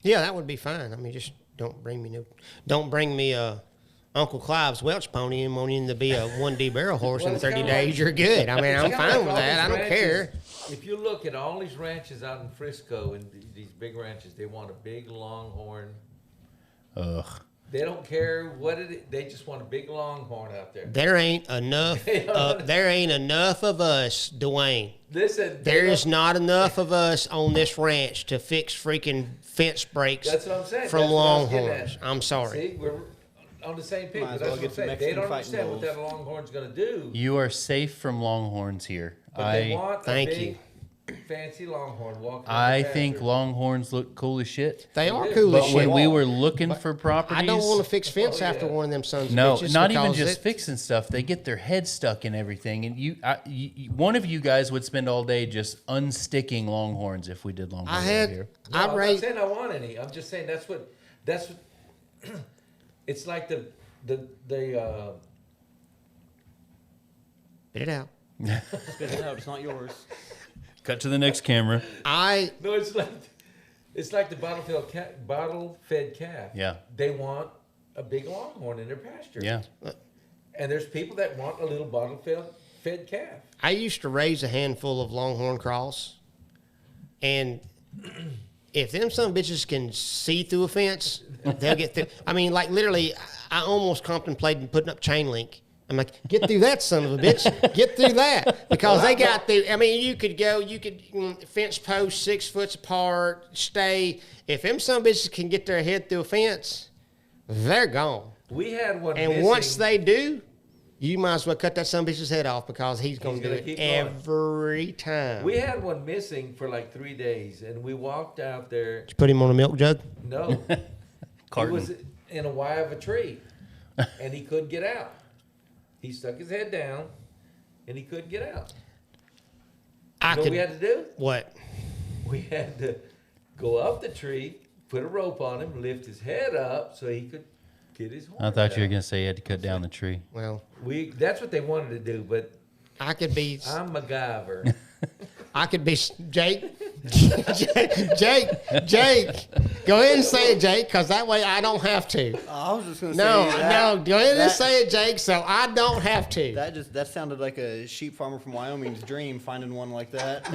A: Yeah, that would be fine. I mean, just don't bring me Uncle Clive's Welch pony and wanting to be a 1D barrel horse
B: Well,
A: in
B: it's
A: 30
B: kinda
A: days.
B: like-
A: You're good. I mean, I'm
B: It's kinda
A: fine
B: like
A: with
B: all
A: that. I
B: these
A: don't
B: ranches.
A: care.
B: If you look at all these ranches out in Frisco and these big ranches, they want a big longhorn.
C: Ugh.
B: They don't care what it is. They just want a big longhorn out there.
A: There ain't enough. There ain't enough of us, Dwayne.
B: Listen,
A: There is not enough of us on this ranch to fix freaking fence breaks
B: That's what I'm saying.
A: from
B: That's what I was getting
A: longhorns.
B: at.
A: I'm sorry.
B: See, we're on the same page.
D: Might as
B: That's
D: well
B: what I'm
D: get some
B: saying. They
D: Mexican
B: don't
D: fighting
B: understand what
D: bulls.
B: that longhorn's going to do.
C: You are safe from longhorns here.
B: But they
C: I
B: want
A: Thank
B: a big, fancy longhorn walking.
C: I
B: in the
C: think
B: pasture.
C: longhorns look cool as shit.
A: They are
B: do.
A: cool
C: But
A: as shit.
C: when we were looking for
A: I
C: properties,
A: don't want to fix fence
B: Oh,
A: after
B: yeah.
A: one of them sons of
C: no,
A: bitches.
C: not even
A: because
C: just
A: it-
C: fixing stuff. They get their head stuck in everything, and one of you guys would spend all day just unsticking longhorns if we did longhorns
A: I
C: over
A: had.
C: here.
B: No,
A: I
B: I'm not
A: raised.
B: saying I want any. I'm just saying that's what. It's like the
A: Spit it out.
D: Spit it out. It's not yours.
C: Cut to the next camera.
B: no. It's like the bottle fed calf.
C: Yeah.
B: They want a big longhorn in their pasture.
C: Yeah.
B: And there's people that want a little bottle fed calf.
A: I used to raise a handful of longhorn cross, and if them some bitches can see through a fence, they'll get through. I mean, like literally, I almost contemplated putting up chain link. I'm like, get through that son of a bitch, get through that, because they got through. I mean, you could fence posts 6 foot apart, stay. If them some bitches can get their head through a fence, they're gone.
B: We had one.
A: And
B: missing.
A: once they do, you might as well cut that son of a bitch's head off because he's going to do
B: gonna
A: it
B: keep going.
A: every time.
B: We had one missing for like 3 days, and we walked out there.
A: Did you put him on a milk jug?
B: No, he
C: Carton.
B: was in a Y of a tree, and he couldn't get out. He stuck his head down, and he couldn't get out. You know what we had to do?
A: What?
B: We had to go up the tree, put a rope on him, lift his head up so he could get his horn.
C: I thought you were
B: out.
C: going to say you had to cut down the tree.
A: Well,
B: That's what they wanted to do, but
A: I could be.
B: I'm MacGyver.
A: I could be Jake. Jake. Go ahead and say it, Jake, because that way I don't have to.
D: I was just gonna
A: No,
D: say that,
A: no. Go ahead and
D: that-
A: say it, Jake, so I don't have to.
D: That sounded like a sheep farmer from Wyoming's dream, finding one like that.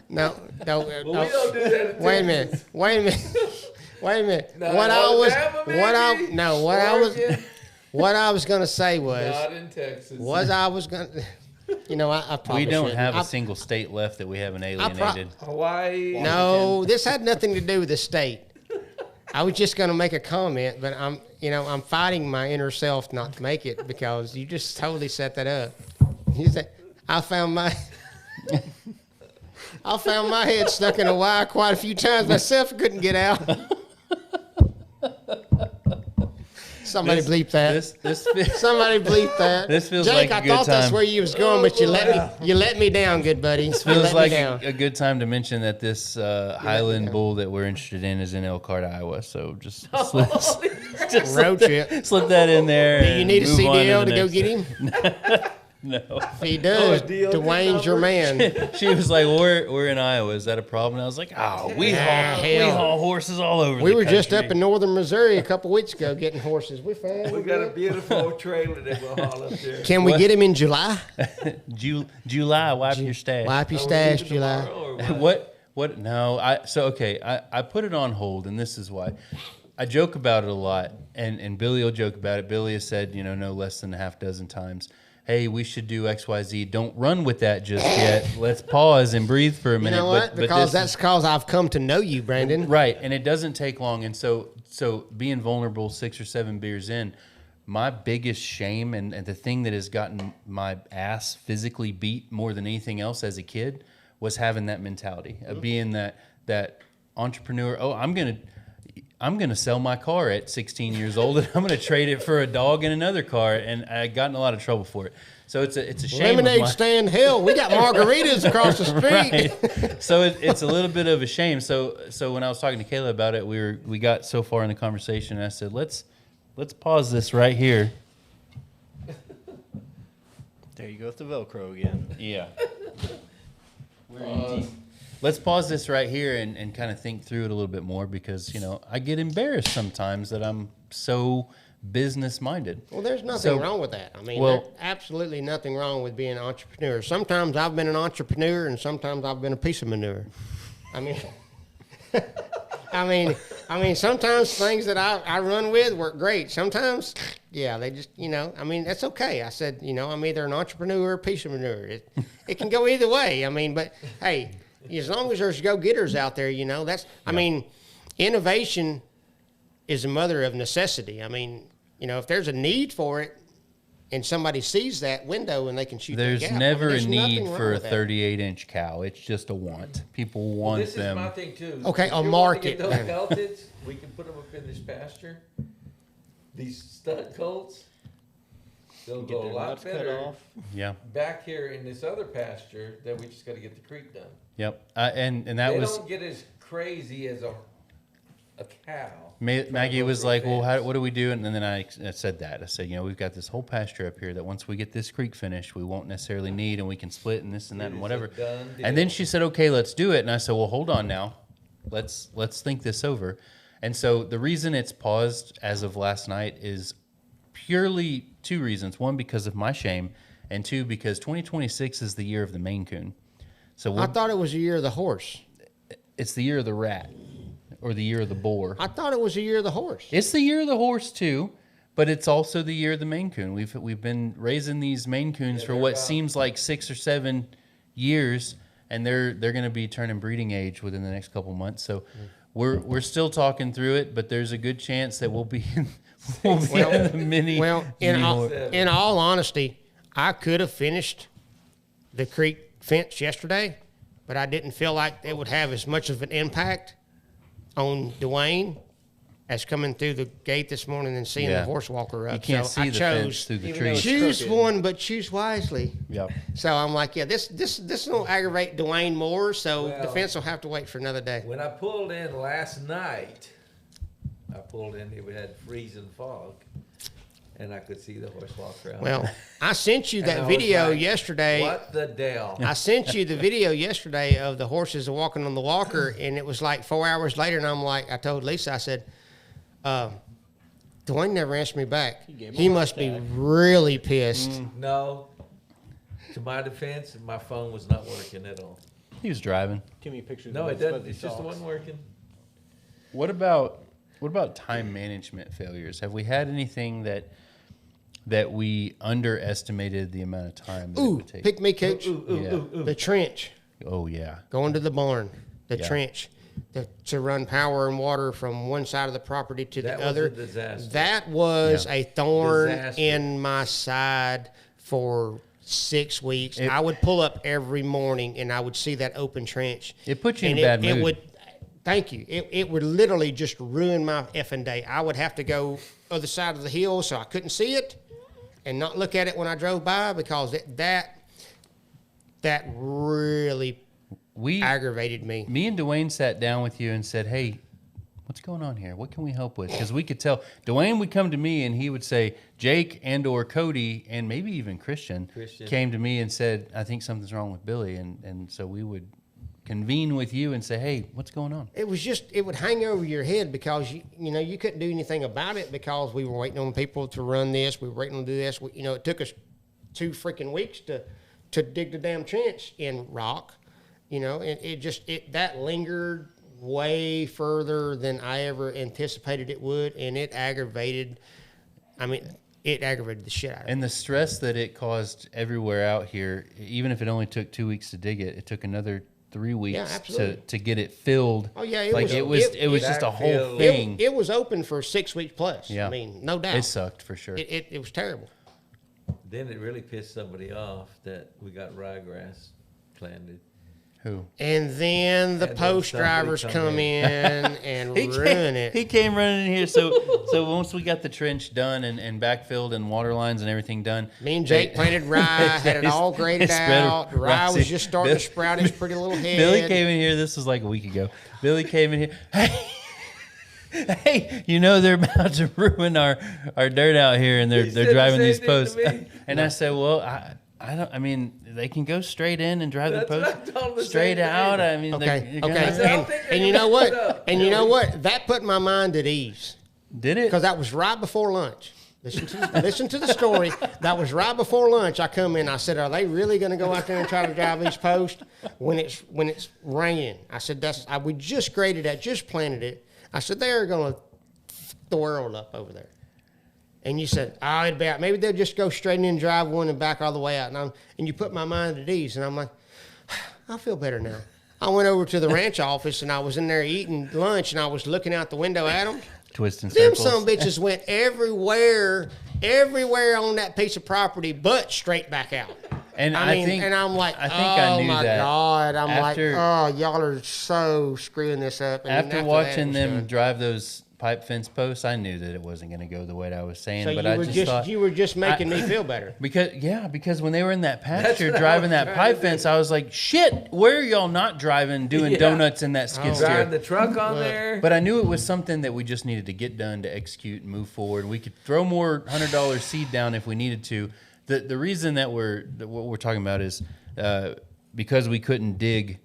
A: No, no.
B: Well, we don't do that in
A: Wait a
B: Texas.
A: minute. Wait a minute.
B: Not
A: What I
B: Alabama,
A: was,
B: maybe? Oregon?
A: what I was gonna say was,
B: Not in Texas.
A: I was gonna, I probably
C: We don't
A: shouldn't.
C: have
A: I-
C: a single state left that we haven't alienated.
B: Hawaii.
A: No, this had nothing to do with the state. I was just gonna make a comment, but I'm fighting my inner self not to make it because you just totally set that up. You said I found my head stuck in a wire quite a few times myself. Couldn't get out. Somebody bleep that. Somebody bleep that.
C: This feels
A: Jake,
C: like a
A: I
C: good
A: thought that's
C: time.
A: where you was going, but you let me down, good buddy. You
C: Feels
A: let
C: like
A: me down.
C: a good time to mention that this Highland bull that we're interested in is in Elkhart, Iowa. So just just
A: Road trip.
C: slip that in there.
A: Do you
C: and
A: need a
C: move on
A: CDL
C: the
A: to go
C: next
A: get
C: thing.
A: him?
C: No.
A: If he does,
B: a DOT
A: Dwayne's your
B: number?
A: man.
C: She was like, we're in Iowa. Is that a problem? And I was like, oh, we
A: hell.
C: haul horses all over
A: We
C: the
A: were just
C: country.
A: up in northern Missouri a couple weeks ago getting horses. We found.
B: We got a beautiful trailer that we'll haul up there.
A: Can we
C: What?
A: get him in July?
C: July, wipe your stash.
A: Wipe your
B: Are we
A: stash,
B: leaving
A: July.
B: tomorrow or what?
C: What? No, I put it on hold, and this is why. I joke about it a lot, and Billy will joke about it. Billy has said, no less than a half dozen times, hey, we should do XYZ. Don't run with that just yet. Let's pause and breathe for a
A: You
C: minute.
A: know what? Because
C: this
A: that's because I've come to know you, Brandon.
C: right, and it doesn't take long. And so being vulnerable 6 or 7 beers in, my biggest shame and the thing that has gotten my ass physically beat more than anything else as a kid was having that mentality of being that entrepreneur. Oh, I'm gonna sell my car at 16 years old, and I'm gonna trade it for a dog and another car, and I got in a lot of trouble for it. So it's a shame. of
A: Lemonade
C: my-
A: stand, hell, we got margaritas across the street.
C: Right. So it's a little bit of a shame. So when I was talking to Kayla about it, we got so far in the conversation, and I said, let's pause this right here.
D: There you go with the Velcro again.
C: Yeah. Let's pause this right here and kind of think through it a little bit more because, I get embarrassed sometimes that I'm so business minded.
A: Well, there's nothing
C: So-
A: wrong with that. I mean,
C: Well-
A: there's absolutely nothing wrong with being an entrepreneur. Sometimes I've been an entrepreneur, and sometimes I've been a piece of manure. I mean, I mean, sometimes things that I run with work great. Sometimes, yeah, they just, that's okay. I said, I'm either an entrepreneur or a piece of manure. It can go either way. I mean, but hey, as long as there's go-getters out there, I mean, innovation is the mother of necessity. I mean, if there's a need for it and somebody sees that window and they can shoot
C: There's
A: that gap,
C: never
A: there's
C: a need
A: nothing wrong
C: for a
A: with that.
C: 38-inch cow. It's just a want. People want
B: This
C: them.
B: is my thing too.
A: Okay,
B: If
A: a
B: you want
A: market,
B: to get
A: then.
B: those pelteds, we can put them up in this pasture. These stud colts, they'll
D: Get
B: go a
D: their
B: lot
D: nuts cut
B: better
D: off.
C: Yeah.
B: back here in this other pasture that we just got to get the creek done.
C: Yep. And that
B: They
C: was
B: don't get as crazy as a cow.
C: Maggie was
B: for a
C: like, well,
B: fence.
C: what do we do? And then I said that. I said, we've got this whole pasture up here that once we get this creek finished, we won't necessarily need, and we can split and this and that
B: It
C: and
B: is
C: whatever.
B: a done
C: And then
B: deal.
C: she said, okay, let's do it. And I said, well, hold on now. Let's think this over. And so the reason it's paused as of last night is purely 2 reasons. 1, because of my shame, and 2, because 2026 is the year of the Maine Coon. So
A: I thought it was the year of the horse.
C: it's the year of the rat or the year of the boar.
A: I thought it was the year of the horse.
C: It's the year of the horse too, but it's also the year of the Maine Coon. We've been raising these Maine Coons for
B: they're
C: what
B: about-
C: seems like 6 or 7 years, and they're going to be turning breeding age within the next couple months. So we're still talking through it, but there's a good chance that we'll be in the mini.
A: Well,
C: mini
A: in all honesty, I could have finished the creek fence yesterday, but I didn't feel like it would have as much of an impact on Dwayne as coming through the gate this morning and seeing the horse walker up.
C: You can't
A: so
C: see
A: I
C: the
A: chose,
C: fence through the
D: even though
C: trees.
D: it's
A: choose
D: crooked.
A: one, but choose wisely.
C: Yep.
A: So I'm like, yeah, this will aggravate Dwayne more, so the
B: Well-
A: fence will have to wait for another day.
B: When I pulled in last night, it had freezing fog, and I could see the horse walker out.
A: Well, I sent you
B: And I
A: that
B: was
A: video
B: like,
A: yesterday.
B: What the Dell?
A: I sent you the video yesterday of the horses walking on the walker, and it was like 4 hours later, and I'm like, I told Lisa, I said, Dwayne never answered me back.
D: gave him
A: He
D: a
A: must
D: heart
A: be
D: attack.
A: really pissed.
B: No. To my defense, my phone was not working at all.
C: He was driving.
D: Too many pictures.
B: No,
D: of
B: it
D: those
B: doesn't.
D: fuzzy
B: It's just the
D: socks.
B: one working.
C: What about time management failures? Have we had anything that we underestimated the amount of time that it
A: Ooh,
C: would take?
A: pick me, coach.
C: Yeah.
A: The trench,
C: Oh yeah.
A: going to the barn, the
C: Yeah.
A: trench, to run power and water from one side of the property to
B: That
A: the
B: was
A: other.
B: a disaster.
A: That was
C: Yeah.
A: a thorn
B: Disaster.
A: in my side for 6 weeks.
C: It-
A: I would pull up every morning and I would see that open trench.
C: It put you in
A: And
C: a bad
A: it
C: mood.
A: would, thank you. It would literally just ruin my effing day. I would have to go other side of the hill so I couldn't see it and not look at it when I drove by because that really aggravated me.
C: Me and Dwayne sat down with you and said, "Hey, what's going on here? What can we help with?" Because we could tell Dwayne would come to me and he would say, Jake and or Cody and maybe even Christian came to me and said, "I think something's wrong with Billy," and so we would convene with you and say, "Hey, what's going on?"
A: It was just, it would hang over your head because you couldn't do anything about it because we were waiting on people to run this. We were waiting to do this. It took us 2 freaking weeks to dig the damn trench in rock. And that lingered way further than I ever anticipated it would, and it aggravated the shit out of me.
C: And the stress that it caused everywhere out here, even if it only took 2 weeks to dig it, it took another 3 weeks
A: absolutely.
C: to get it filled.
A: Oh, yeah,
C: it was just a whole thing.
A: It was open for 6 weeks plus.
C: Yeah.
A: I mean, no doubt.
C: It sucked for sure.
A: It was terrible.
B: Then it really pissed somebody off that we got rryegrass planted.
C: Who?
A: And then the
B: And then
A: post
B: somebody
A: drivers
B: come
A: come in and ruin it.
C: He came running in here. So once we got the trench done and backfilled and water lines and everything done,
A: Me and Jake planted rye, had it all graded
C: they spread
A: out. Rye was just starting to sprout his pretty little head.
C: Billy came in here. This was like a week ago. Billy came in here. Hey, they're about to ruin our dirt out here, and they're
B: said the
C: driving
B: same
C: these
B: thing to
C: posts.
B: me.
C: And I said, well, I don't. I mean, they can go straight in and drive
B: That's
C: the
B: what I
C: post
B: told him the
C: straight
B: same
C: out.
B: thing.
C: I mean,
A: Okay,
C: you're gonna-
A: okay.
B: said, I don't think they're
A: And you
B: gonna
A: know
B: mess
A: what?
B: it up.
A: And you know what? That put my mind at ease
C: Did it?
A: because that was right before lunch. Listen to the story. That was right before lunch. I come in. I said, "Are they really going to go out there and try to drive these posts when it's raining?" I said, we just graded that, just planted it. I said they're going to the world up over there. And you said, "Oh, it'd be out. Maybe they'll just go straight in and drive one and back all the way out." And you put my mind at ease. And I'm like, I feel better now. I went over to the ranch office and I was in there eating lunch and I was looking out the window at them.
C: Twisting
A: Them
C: circles.
A: some bitches went everywhere on that piece of property, but straight back out.
C: And
A: I mean, and I'm like,
C: I think I knew
A: my
C: that.
A: God. I'm
C: After-
A: like, oh, y'all are so screwing this up. And
C: After
A: that,
C: watching
A: it was
C: them
A: done.
C: drive those pipe fence posts, I knew that it wasn't going to go the way I was saying.
A: So
C: but
A: you
C: I
A: were
C: just thought
A: you were just making me feel better.
C: because when they were in that pasture
B: what I
C: driving
B: was
C: that
B: trying
C: pipe
B: to
C: fence, I was like, shit, where are y'all not driving, doing
B: Yeah.
C: donuts in that skid steer?
B: Driving the truck on there.
C: But I knew it was something that we just needed to get done to execute and move forward. We could throw more $100 seed down if we needed to. The reason that what we're talking about is because we couldn't dig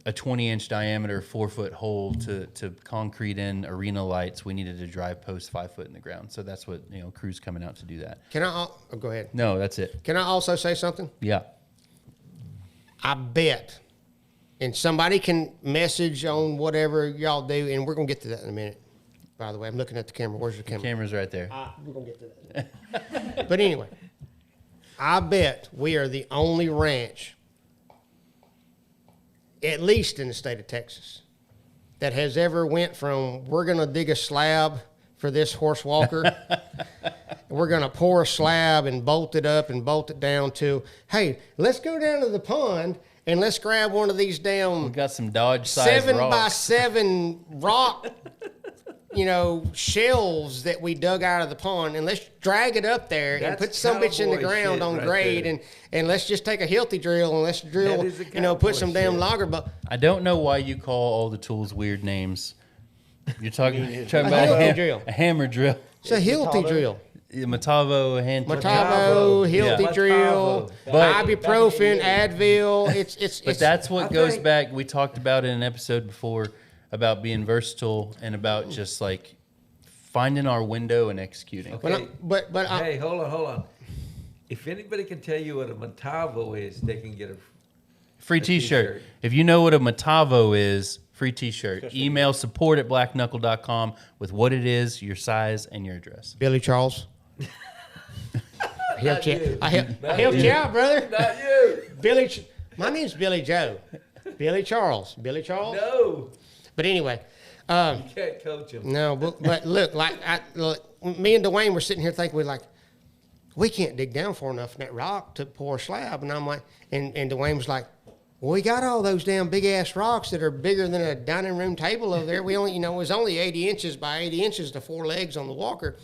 C: a 20-inch diameter 4-foot hole to concrete in arena lights. We needed to drive posts 5 foot in the ground. So that's what crew's coming out to do that.
A: Can I? Oh, go ahead.
C: No, that's it.
A: Can I also say something?
C: Yeah.
A: I bet, and somebody can message on whatever y'all do, and we're gonna get to that in a minute. By the way, I'm looking at the camera. Where's the camera?
C: Camera's right there.
A: We're gonna get to that. But anyway, I bet we are the only ranch, at least in the state of Texas, that has ever went from we're gonna dig a slab for this horse walker, we're gonna pour a slab and bolt it up and bolt it down to, hey, let's go down to the pond and let's grab one of these
C: We
A: damn
C: got some Dodge-sized
A: 7x7
C: rocks.
A: rock shelves that we dug out of the pond, and let's drag it up there and
B: That's
A: put some bitch in the
B: cowboy
A: ground
B: shit
A: on
B: right
A: grade,
B: there.
A: and let's just take a healthy drill and let's drill,
B: That is a
A: put some
B: cowboy
A: damn
B: shit.
A: logger bolt.
C: I don't know why you call all the tools weird names. You're talking
A: A
C: about
A: healthy drill.
C: a hammer drill,
A: It's a healthy
D: Matavo?
A: drill.
C: a Matavo, a hand tool.
A: Matavo, healthy
C: Yeah.
A: drill,
B: Matavo.
C: But-
A: ibuprofen, Advil. It's
C: But that's what
B: I
C: goes
B: think-
C: back. We talked about in an episode before about being versatile and about just like finding our window and executing.
B: Okay.
A: but
B: Hey, hold on. If anybody can tell you what a Matavo is, they can get a
C: Free
B: A
C: t-shirt.
B: t-shirt.
C: If you know what a Matavo is, free t-shirt. Email support@blackknuckle.com with what it is, your size, and your address.
A: Billy Charles. I helped you.
B: you.
A: I helped
B: Not
A: you
B: you.
A: out, brother.
B: Not you.
A: Billy. My name's Billy Joe. Billy Charles. Billy Charles.
B: No.
A: But anyway,
B: You can't coach them.
A: no. But look, me and Dwayne were sitting here thinking, we can't dig down far enough in that rock to pour a slab. And I'm like, and Dwayne was like, well, we got all those damn big ass rocks that are bigger than a dining room table over there. We only, it was only 80 inches by 80 inches to 4 legs on the walker.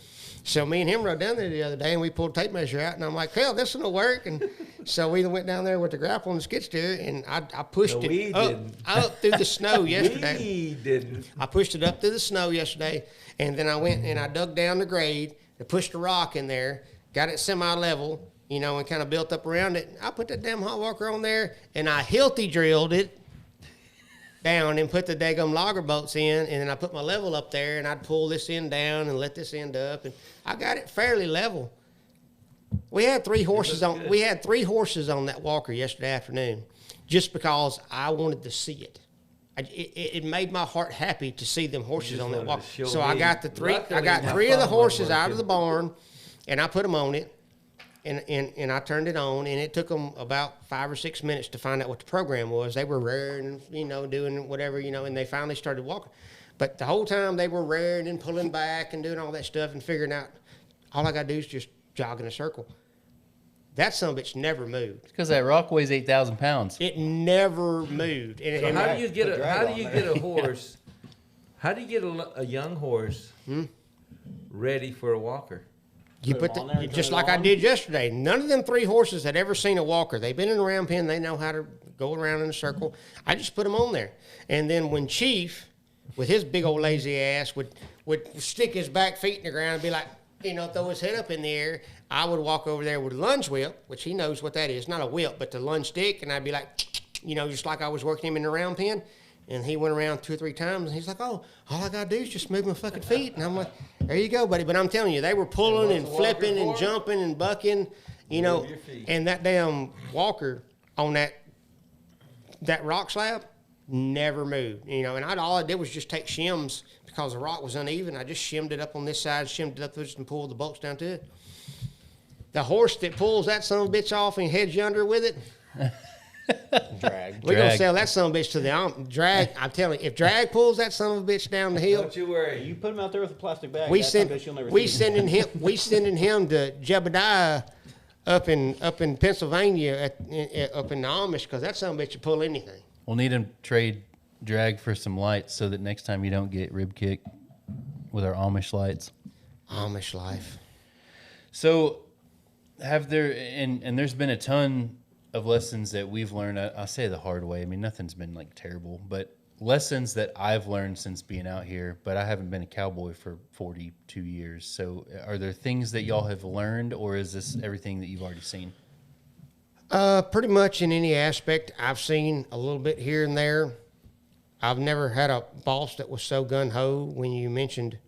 A: So me and him rode down there the other day, and we pulled a tape measure out, and I'm like, hell, this will work. And so we went down there with the grapple and the skid steer, and I pushed
B: No, we
A: it up,
B: didn't.
A: up through the snow yesterday.
B: We didn't.
A: I pushed it up through the snow yesterday, and then I went and I dug down the grade and pushed a rock in there, got it semi-level, and kind of built up around it. I put that damn hot walker on there, and I healthy drilled it down and put the daggum logger bolts in, and then I put my level up there, and I'd pull this end down and let this end up, and I got it fairly level. We had 3 horses on.
B: good.
A: We had 3 horses on that walker yesterday afternoon, just because I wanted to see it. It made my heart happy to see them horses
B: just
A: on that
B: wanted
A: walker.
B: to show
A: So I
B: me.
A: got the 3.
B: Luckily,
A: I got
B: my
A: 3 of the
B: phone
A: horses
B: wasn't
A: out of the
B: working.
A: barn, and I put them on it. And I turned it on, and it took them about 5 or 6 minutes to find out what the program was. They were rearing, doing whatever, and they finally started walking. But the whole time they were rearing and pulling back and doing all that stuff and figuring out all I got to do is just jog in a circle. That son of a bitch never moved.
C: Because that rock weighs 8,000 pounds.
A: It never moved. And,
B: So
A: and
B: how do you get
D: the
B: a
D: drag on there.
B: horse? How do you get a young horse ready for a walker?
A: you
D: Put
A: put
D: 'em on there and
A: just
D: turn it
A: like I
D: on?
A: did yesterday. None of them 3 horses had ever seen a walker. They've been in a round pen. They know how to go around in a circle. I just put them on there. And then when Chief, with his big old lazy ass, would stick his back feet in the ground and be like, throw his head up in the air, I would walk over there with a lunge whip, which he knows what that is. Not a whip, but the lunge stick. And I'd be like, just like I was working him in the round pen. And he went around 2 or 3 times, and he's like, oh, all I got to do is just move my fucking feet. And I'm like, there you go, buddy. But I'm telling you, they were pulling and
B: what's the walker
A: flipping and
B: for?
A: jumping and bucking,
B: Move your feet.
A: and that damn walker on that rock slab never moved, and all I did was just take shims because the rock was uneven. I just shimmed it up on this side, shimmed it up this, and pulled the bolts down to it. The horse that pulls that son of a bitch off and heads yonder with it,
D: Drag.
A: we're going to
C: Drag.
A: sell that son of a bitch to the drag. I'm telling you, if drag pulls that son of a bitch down the hill,
B: Don't you worry.
D: You put him out there with a plastic bag.
A: we
D: that's
A: send
D: something you'll never
A: we
D: see.
A: sending him to Jebediah up in Pennsylvania up in the Amish, because that son of a bitch will pull anything.
C: We'll need to trade drag for some lights so that next time you don't get rib kicked with our Amish lights.
A: Amish life.
C: So, have there and there's been a ton of lessons that we've learned. I'll say the hard way. I mean, nothing's been like terrible, but lessons that I've learned since being out here. But I haven't been a cowboy for 42 years. So, are there things that y'all have learned, or is this everything that you've already seen?
A: Pretty much in any aspect, I've seen a little bit here and there. I've never had a boss that was so gun ho when you mentioned,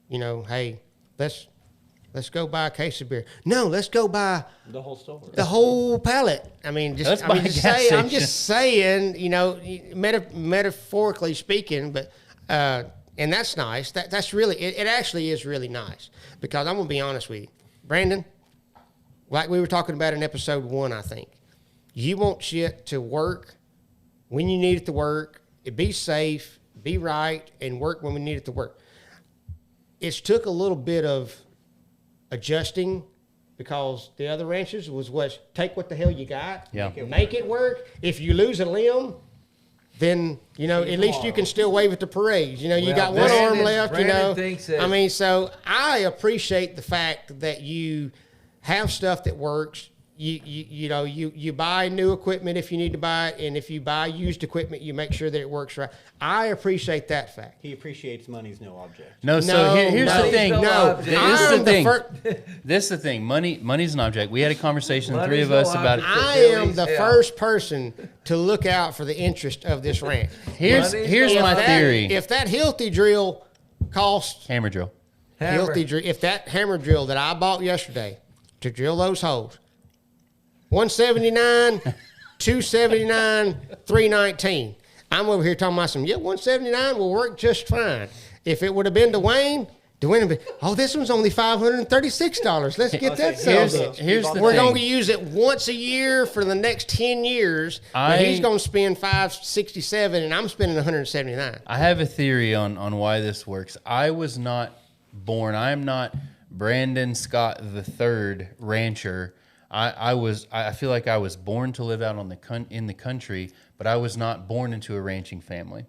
A: hey, let's go buy a case of beer. No, let's go buy
D: The whole store.
A: the whole pallet. I mean,
C: Let's buy a gas
A: I'm
C: station.
A: just saying, metaphorically speaking, but and that's nice. That's really it actually is really nice, because I'm gonna be honest with you, Brandon. Like we were talking about in episode 1, I think you want shit to work when you need it to work. It be safe, be right, and work when we need it to work. It's took a little bit of adjusting, because the other ranches was take what the hell you got,
C: Yeah.
A: make it work. If you lose a limb, then, at least you can still wave at the parades. You
B: Well,
A: got one arm
B: Brandon-
A: left,
B: Brandon thinks that-
A: so I appreciate the fact that you have stuff that works. You buy new equipment if you need to buy it, and if you buy used equipment, you make sure that it works right. I appreciate that fact.
D: He appreciates money's no object.
C: No, so here's the thing.
A: No,
C: This is
A: I'm
C: the
A: the
C: thing.
A: fir-
C: This is the thing. Money's an object. We had a conversation, the three
B: Money's
C: of us,
B: no
C: about
B: object.
A: I am the
B: Yeah.
A: first person to look out for the interest of this ranch.
C: here's
B: Money's no
C: my
B: object.
C: theory.
A: If that Hilti drill costs
C: Hammer drill.
B: Hammer.
A: if that hammer drill that I bought yesterday to drill those holes, 179, 279, 319. I'm over here talking about 179 will work just fine. If it would have been Dwayne would be, this one's only $536. Let's get that sold.
C: Here's the
A: We're
C: thing.
A: going to use it once a year for the next 10 years. But he's going to spend $567, and I'm spending $179.
C: I have a theory on why this works. I was not born. I am not Brandon Scott III rancher. I feel like I was born to live out in the country, but I was not born into a ranching family.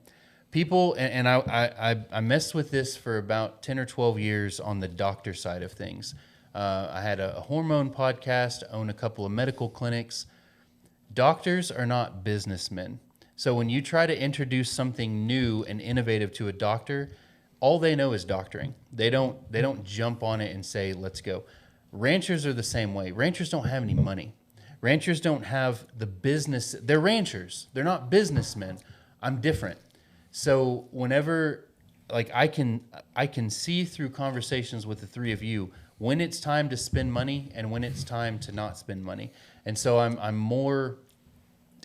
C: People, and I messed with this for about 10 or 12 years on the doctor side of things. I had a hormone podcast, own a couple of medical clinics. Doctors are not businessmen. So when you try to introduce something new and innovative to a doctor, all they know is doctoring. They don't jump on it and say, let's go. Ranchers are the same way. Ranchers don't have any money. Ranchers don't have the business. They're ranchers. They're not businessmen. I'm different. So whenever, I can see through conversations with the three of you when it's time to spend money and when it's time to not spend money. And so I'm more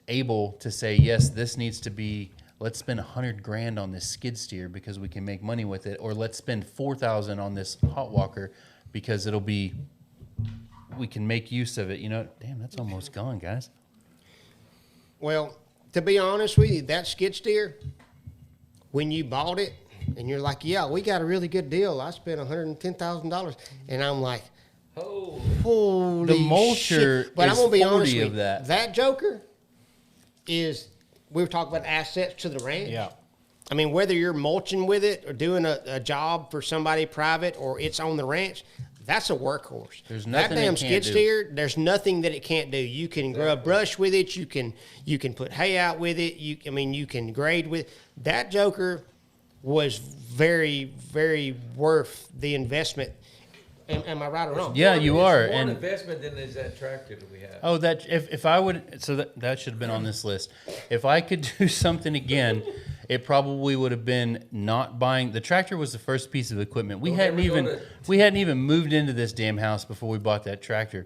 C: able to say, yes, this needs to be, let's spend $100,000 on this skid steer because we can make money with it, or let's spend $4,000 on this hot walker because we can make use of it. Damn, that's almost gone, guys.
A: Well, to be honest with you, that skid steer, when you bought it, and you're like, yeah, we got a really good deal. I spent $110,000. And I'm like,
B: Oh,
A: holy
C: The mulcher
A: shit. But I'm
C: is
A: going to be
C: 40
A: honest with
C: of
A: you.
C: that.
A: That joker is, we were talking about assets to the ranch.
C: Yeah.
A: I mean, whether you're mulching with it or doing a job for somebody private or it's on the ranch, that's a workhorse.
C: There's
A: that
C: nothing
A: damn
C: it can't
A: skid
C: do.
A: steer, there's nothing that it can't do. You can grub brush with it. You can put hay out with it. You can grade with that joker was very, very worth the investment. Am I right or wrong?
C: Yeah, you are.
B: More
C: And
B: investment than is that tractor that we have.
C: oh, that if I would, so that should have been on this list. If I could do something again, it probably would have been not buying. The tractor was the first piece of equipment. We
B: Don't
C: hadn't
B: ever go
C: even
B: to-
C: we hadn't even moved into this damn house before we bought that tractor.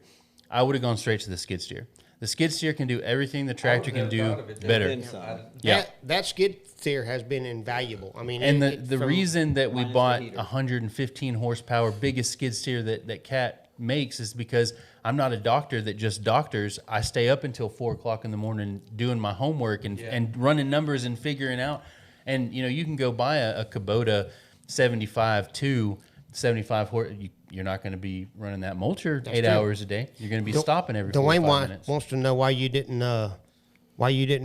C: I would have gone straight to the skid steer. The skid steer can do everything the tractor can do better.
D: Then some.
C: Yeah.
A: That skid steer has been invaluable. I mean,
C: And
A: it-
C: the
A: from-
C: reason that we
D: minus the
C: bought
D: heater.
C: 115 horsepower biggest skid steer that Cat makes is because I'm not a doctor that just doctors. I stay up until 4 o'clock in the morning doing my homework and running numbers and figuring out. And you can go buy a Kubota 75 horse. You're not going to be running that mulcher 8
A: true.
C: hours a day. You're going to be stopping every
A: Dwayne
C: 45 minutes.
A: wants to know why you didn't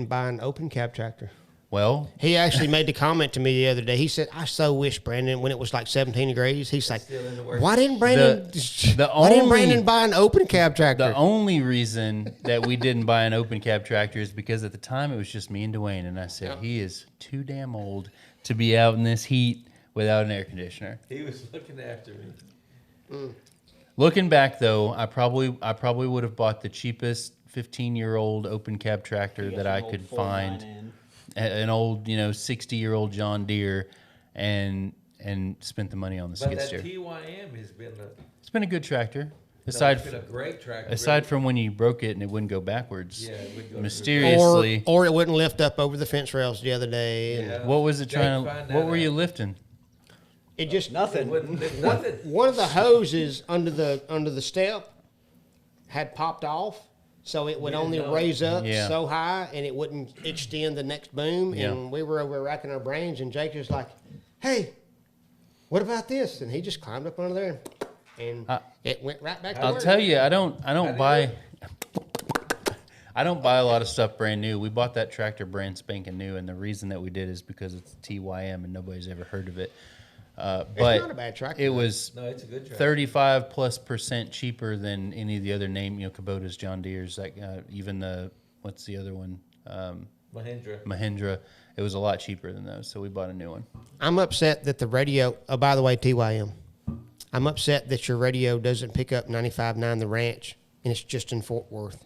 A: buy an open cab tractor.
C: Well,
A: He actually made the comment to me the other day. He said, "I so wish Brandon, when it was like 17 degrees, he's like,
B: Still in the works.
A: why didn't Brandon?
C: The
A: why didn't
C: only-
A: Brandon buy an open cab tractor?"
C: the only reason that we didn't buy an open cab tractor is because at the time it was just me and Dwayne, and I said he is too damn old to be out in this heat without an air conditioner.
B: He was looking after me.
C: Looking back though, I probably would have bought the cheapest 15-year-old open cab tractor that I could find, an old 60-year-old John Deere, and spent the money on the
B: But
C: skid
B: that
C: steer.
B: TYM has been
C: It's been a good tractor.
B: it's
C: Aside
B: been a great tractor.
C: aside from when you broke it and it wouldn't go backwards.
B: Yeah, it would go
C: mysteriously.
A: or it wouldn't lift up over the fence rails the other day. And
B: Yeah.
C: What was it
B: Jake
C: trying to?
B: found that
C: What were you
B: out.
C: lifting?
A: It just
B: It
D: Nothing.
B: wouldn't lift nothing.
A: one of the hoses under the step had popped off, so it would
B: Yeah,
A: only
B: no.
A: raise up
C: Yeah.
A: so high, and it wouldn't extend the next boom.
C: Yeah.
A: And we were over racking our brains, and Jake was like, "Hey, what about this?" And he just climbed up under there, and it went right back to
C: I'll
A: work.
C: tell you, I don't
B: How do
C: buy.
B: you-
C: I don't buy a lot of stuff brand new. We bought that tractor brand spanking new, and the reason that we did is because it's TYM and nobody's ever heard of it. But
A: not a bad tractor,
C: it
A: though.
C: was
B: No, it's a good tractor.
C: 35+% cheaper than any of the other name, Kubota's, John Deere's, like even what's the other one? Mahindra. It was a lot cheaper than those, so we bought a new one.
A: I'm upset that the radio. Oh, by the way, TYM. I'm upset that your radio doesn't pick up 95.9 The Ranch, and it's just in Fort Worth.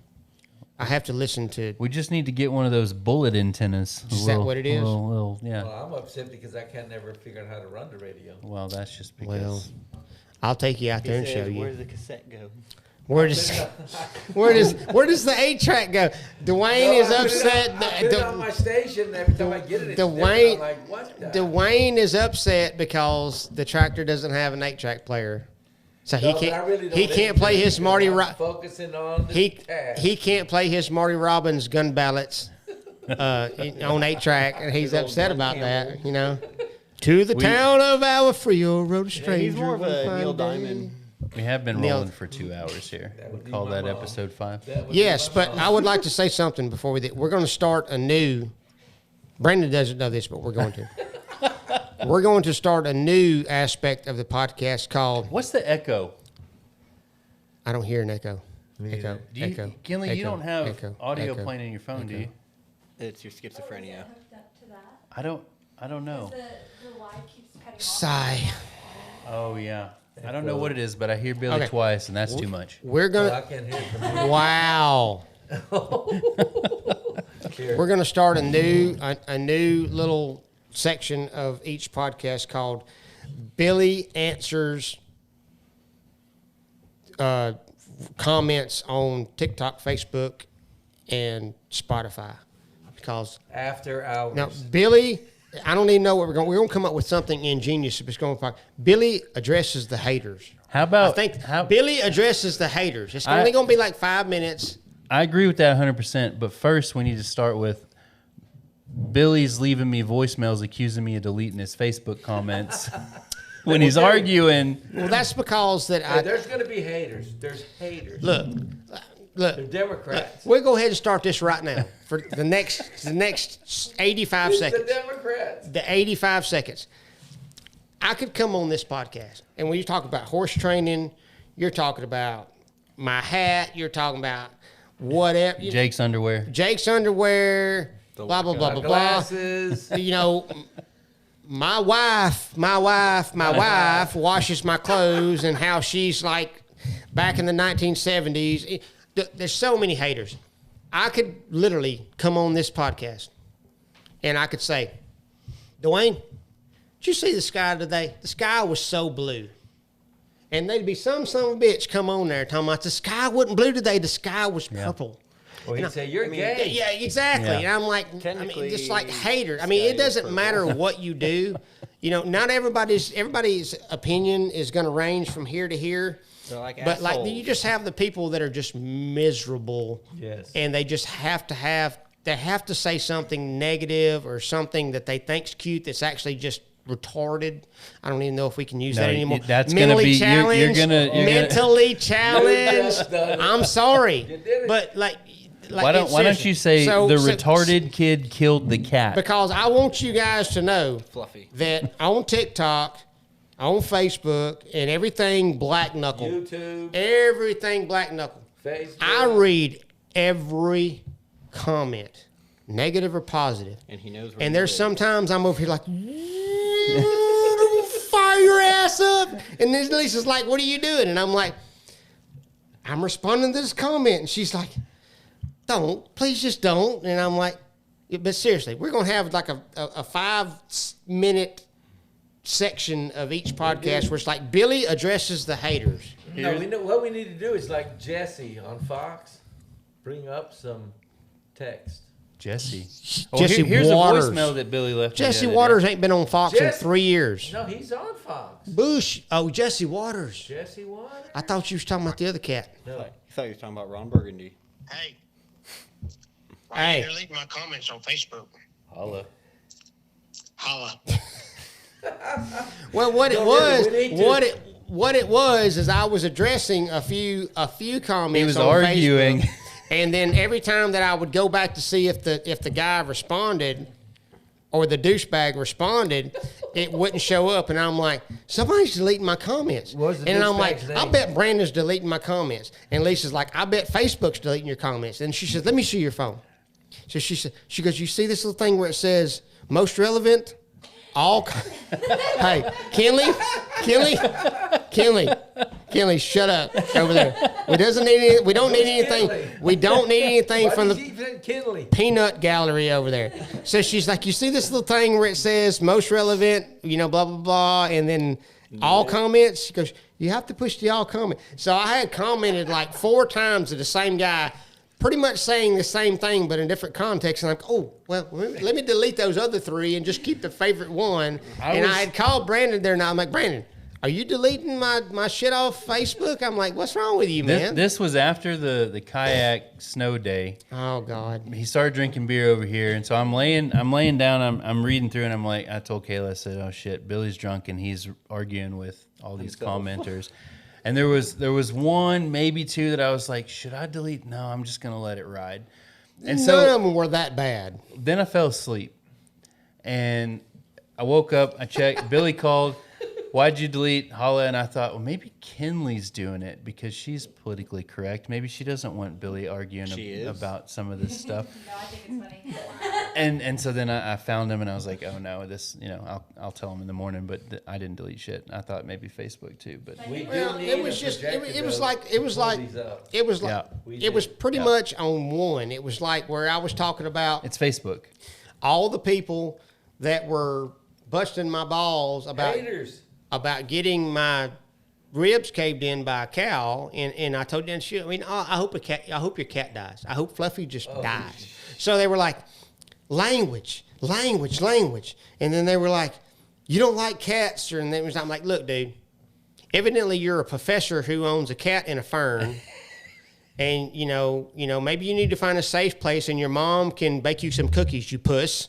A: I have to listen to.
C: We just need to get one of those bullet antennas.
A: Is that what it is?
C: Yeah.
B: Well, I'm upset because I can't never figure out how to run the radio.
C: Well, that's just because.
A: Well, I'll take you out
D: He
A: there and
D: says,
A: show
D: where
A: you.
D: does the cassette go?
A: Where does where does the 8-track go? Dwayne is upset.
B: I put it on my station every time I get it. It's different.
A: Dwayne,
B: I'm like, what the?
A: Dwayne is upset because the tractor doesn't have an 8-track player, so he
B: No, but I
A: can't.
B: really don't
A: He can't play his Marty.
B: I'm focusing on the task.
A: He can't play his Marty Robbins gun ballads on 8-track, and he's
D: His old
A: upset
D: gun
A: about
D: Campbell.
A: that. To the town of Alafrio rode a
D: Yeah,
A: stranger.
D: he's more of
A: one
D: a
A: fine
D: Neil
A: day.
D: Diamond.
C: We have been
A: Neil-
C: rolling for 2 hours here.
B: That would
C: We
B: be
C: call
B: my
C: that
B: mom.
C: episode 5.
B: That would be
A: Yes,
B: my
A: but
B: song.
A: I would like to say something before we do. We're going to start a new. Brandon doesn't know this, but we're going to. We're going to start a new aspect of the podcast called.
C: What's the echo?
A: I don't hear an echo. Echo.
C: Do you,
A: Echo.
C: Kinley, you
A: echo,
C: don't have
A: echo,
C: audio
A: echo.
C: playing in your phone, do
A: echo.
C: you?
D: It's your schizophrenia.
E: Hooked up to that.
C: I don't know.
E: The line keeps cutting off.
A: Sigh.
C: Oh yeah. I don't know what it is, but I hear Billy
A: Okay.
C: twice, and that's too much.
A: We're
B: Oh, I
A: gonna.
B: can't hear it from here.
A: Wow.
B: Here.
A: We're gonna start a new little section of each podcast called Billy Answers Comments on TikTok, Facebook, and Spotify. Because
B: After hours.
A: now Billy, I don't even know what we're gonna come up with something ingenious. If it's going to Billy addresses the haters.
C: How about
A: I think
C: how,
A: Billy addresses the haters. It's
C: I-
A: only gonna be like 5 minutes.
C: I agree with that 100%, but first we need to start with Billy's leaving me voicemails accusing me of deleting his Facebook comments when he's arguing.
A: Well, that's because that
B: Hey,
A: I
B: there's going to be haters. There's haters.
A: look.
B: They're Democrats.
A: We'll go ahead and start this right now for the next 85
B: It's
A: seconds.
B: the Democrats.
A: The 85 seconds. I could come on this podcast, and when you talk about horse training, you're talking about my hat, you're talking about whatever.
C: Jake's underwear.
A: Jake's underwear, blah, blah, blah, blah, blah.
B: Glasses.
A: You know, my wife washes my clothes and how she's like back in the 1970s. There's so many haters. I could literally come on this podcast and I could say, Dwayne, did you see the sky today? The sky was so blue. And there'd be some son of a bitch come on there talking about the sky wasn't blue today, the sky was purple.
B: Or he'd say, you're gay.
A: Yeah, exactly.
C: Yeah.
A: And I'm like,
D: Technically,
A: just like hater. I mean,
D: sky
A: it doesn't
D: is
A: matter
D: purple.
A: what you do. You know, not everybody's opinion is going to range from here to here.
D: They're like
A: But like,
D: assholes.
A: you just have the people that are just miserable.
B: Yes.
A: And they just have to say something negative or something that they think's cute that's actually just retarded. I don't even know if we can use
C: No,
A: that anymore.
C: that's gonna
A: Mentally
C: be- you're
A: challenged.
C: gonna-
A: mentally challenged.
B: done it.
A: I'm sorry,
B: You did it.
A: but like
C: Why don't
A: seriously.
C: you say
A: So-
C: the
A: so-
C: retarded kid killed the cat?
A: Because I want you guys to know
D: Fluffy.
A: that on TikTok, on Facebook, and everything black knuckle,
B: YouTube,
A: everything black knuckle.
B: Facebook.
A: I read every comment, negative or positive.
D: And he knows where
A: And
D: he
A: there's
D: lives.
A: sometimes I'm over here like, fire your ass up. And then Lisa's like, what are you doing? And I'm like, I'm responding to this comment. And she's like, don't, please just don't. And I'm like, yeah, but seriously, we're going to have like a 5-minute section of each podcast where it's like Billy addresses the haters.
B: No, we know what we need to do is like Jesse on Fox, bring up some text.
C: Jesse.
A: Jesse
C: here's
A: Waters.
C: a voicemail that Billy left. me the
A: Jesse
C: other day.
A: Waters ain't been on Fox in
B: Jesse-
A: 3 years.
B: No, he's on Fox.
A: Bush. Oh, Jesse Waters.
B: Jesse Waters?
A: I thought you was talking about the other cat.
B: No.
D: I thought you were talking about Ron Burgundy.
F: Hey.
A: Hey.
F: You're leaving my comments on Facebook.
C: Holla.
F: Holla.
A: Well, what it
B: No,
A: was,
B: really, we need to-
A: what it was is I was addressing a few comments.
C: He was
A: on
C: arguing.
A: Facebook, And then every time that I would go back to see if the guy responded or the douchebag responded, it wouldn't show up. And I'm like, somebody's deleting my comments.
B: What was the
A: and I'm like,
B: douchebag's
A: I
B: name?
A: bet Brandon's deleting my comments. And Lisa's like, I bet Facebook's deleting your comments. And she says, let me see your phone. So she goes, you see this little thing where it says most relevant? Hey, Kinley, shut up over there. We don't need anything. We don't need anything from the
B: Kinley.
A: peanut gallery over there. So she's like, you see this little thing where it says most relevant, blah, blah, blah, and then all comments? She goes, you have to push the all comment. So I had commented like 4 times to the same guy, pretty much saying the same thing, but in different context. And I'm like, oh, well, let me delete those other 3 and just keep the favorite one. I had called Brandon there, and I'm like, Brandon, are you deleting my shit off Facebook? I'm like, what's wrong with you, man?
C: This was after the kayak snow day.
A: Oh, God.
C: He started drinking beer over here, and so I'm laying down, I'm reading through, and I'm like, I told Kayla, I said, oh shit, Billy's drunk and he's arguing with all these commenters. And there was 1, maybe 2 that I was like, should I delete? No, I'm just gonna let it ride. And
A: None
C: so
A: of them were that bad.
C: then I fell asleep, and I woke up. I checked. Billy called. Why'd you delete Holla? And I thought, well, maybe Kinley's doing it because she's politically correct. Maybe she doesn't want Billy arguing about some of this stuff.
E: No, I think it's funny.
C: And so then I found him, and I was like, oh no, this, I'll tell him in the morning. But I didn't delete shit. I thought maybe Facebook too, but
A: Well, it was just it was pretty much on one. It was like where I was talking about
C: it's Facebook.
A: all the people that were busting my balls
B: Haters.
A: about getting my ribs caved in by a cow, and I told them, shit. I mean, I hope your cat dies. I hope Fluffy just dies. So they were like, language, and then they were like, you don't like cats, and then I'm like, look, dude, evidently you're a professor who owns a cat and a fern. And, maybe you need to find a safe place and your mom can bake you some cookies, you puss.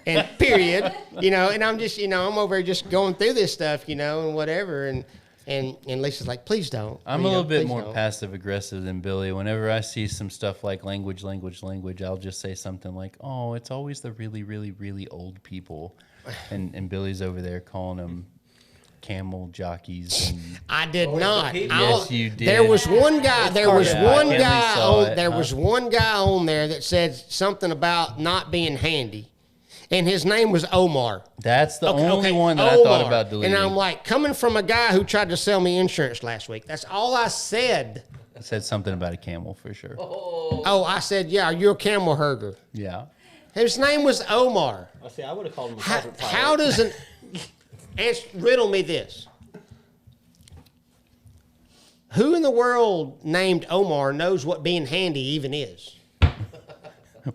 A: And period. And I'm just, I'm over here just going through this stuff, and whatever. And Lisa's like, please don't.
C: I'm a little bit more passive aggressive than Billy. Whenever I see some stuff like language, I'll just say something like, oh, it's always the really, really, really old people. And Billy's over there calling them camel jockeys. And
A: I did not.
C: Yes, you did.
A: There was one guy. There was one
C: Kinley
A: guy.
C: saw it,
A: There was one guy on there that said something about not being handy, and his name was Omar.
C: That's the only one that I thought about deleting.
A: And I'm like, coming from a guy who tried to sell me insurance last week. That's all I said.
C: I said something about a camel for sure.
A: Oh, I said, yeah, are you a camel herder?
C: Yeah.
A: His name was Omar.
D: I see. I would have called him a
A: How,
D: desert pirate.
A: how does an riddle me this? Who in the world named Omar knows what being handy even is?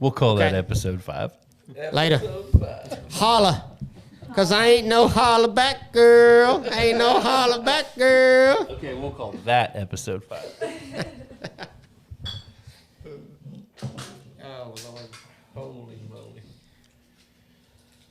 C: We'll call that
A: Okay.
C: episode 5.
A: Later. Holla. Because I ain't no holla back girl. Ain't no holla back girl.
C: Okay, we'll call that episode 5.
A: Oh, Lord.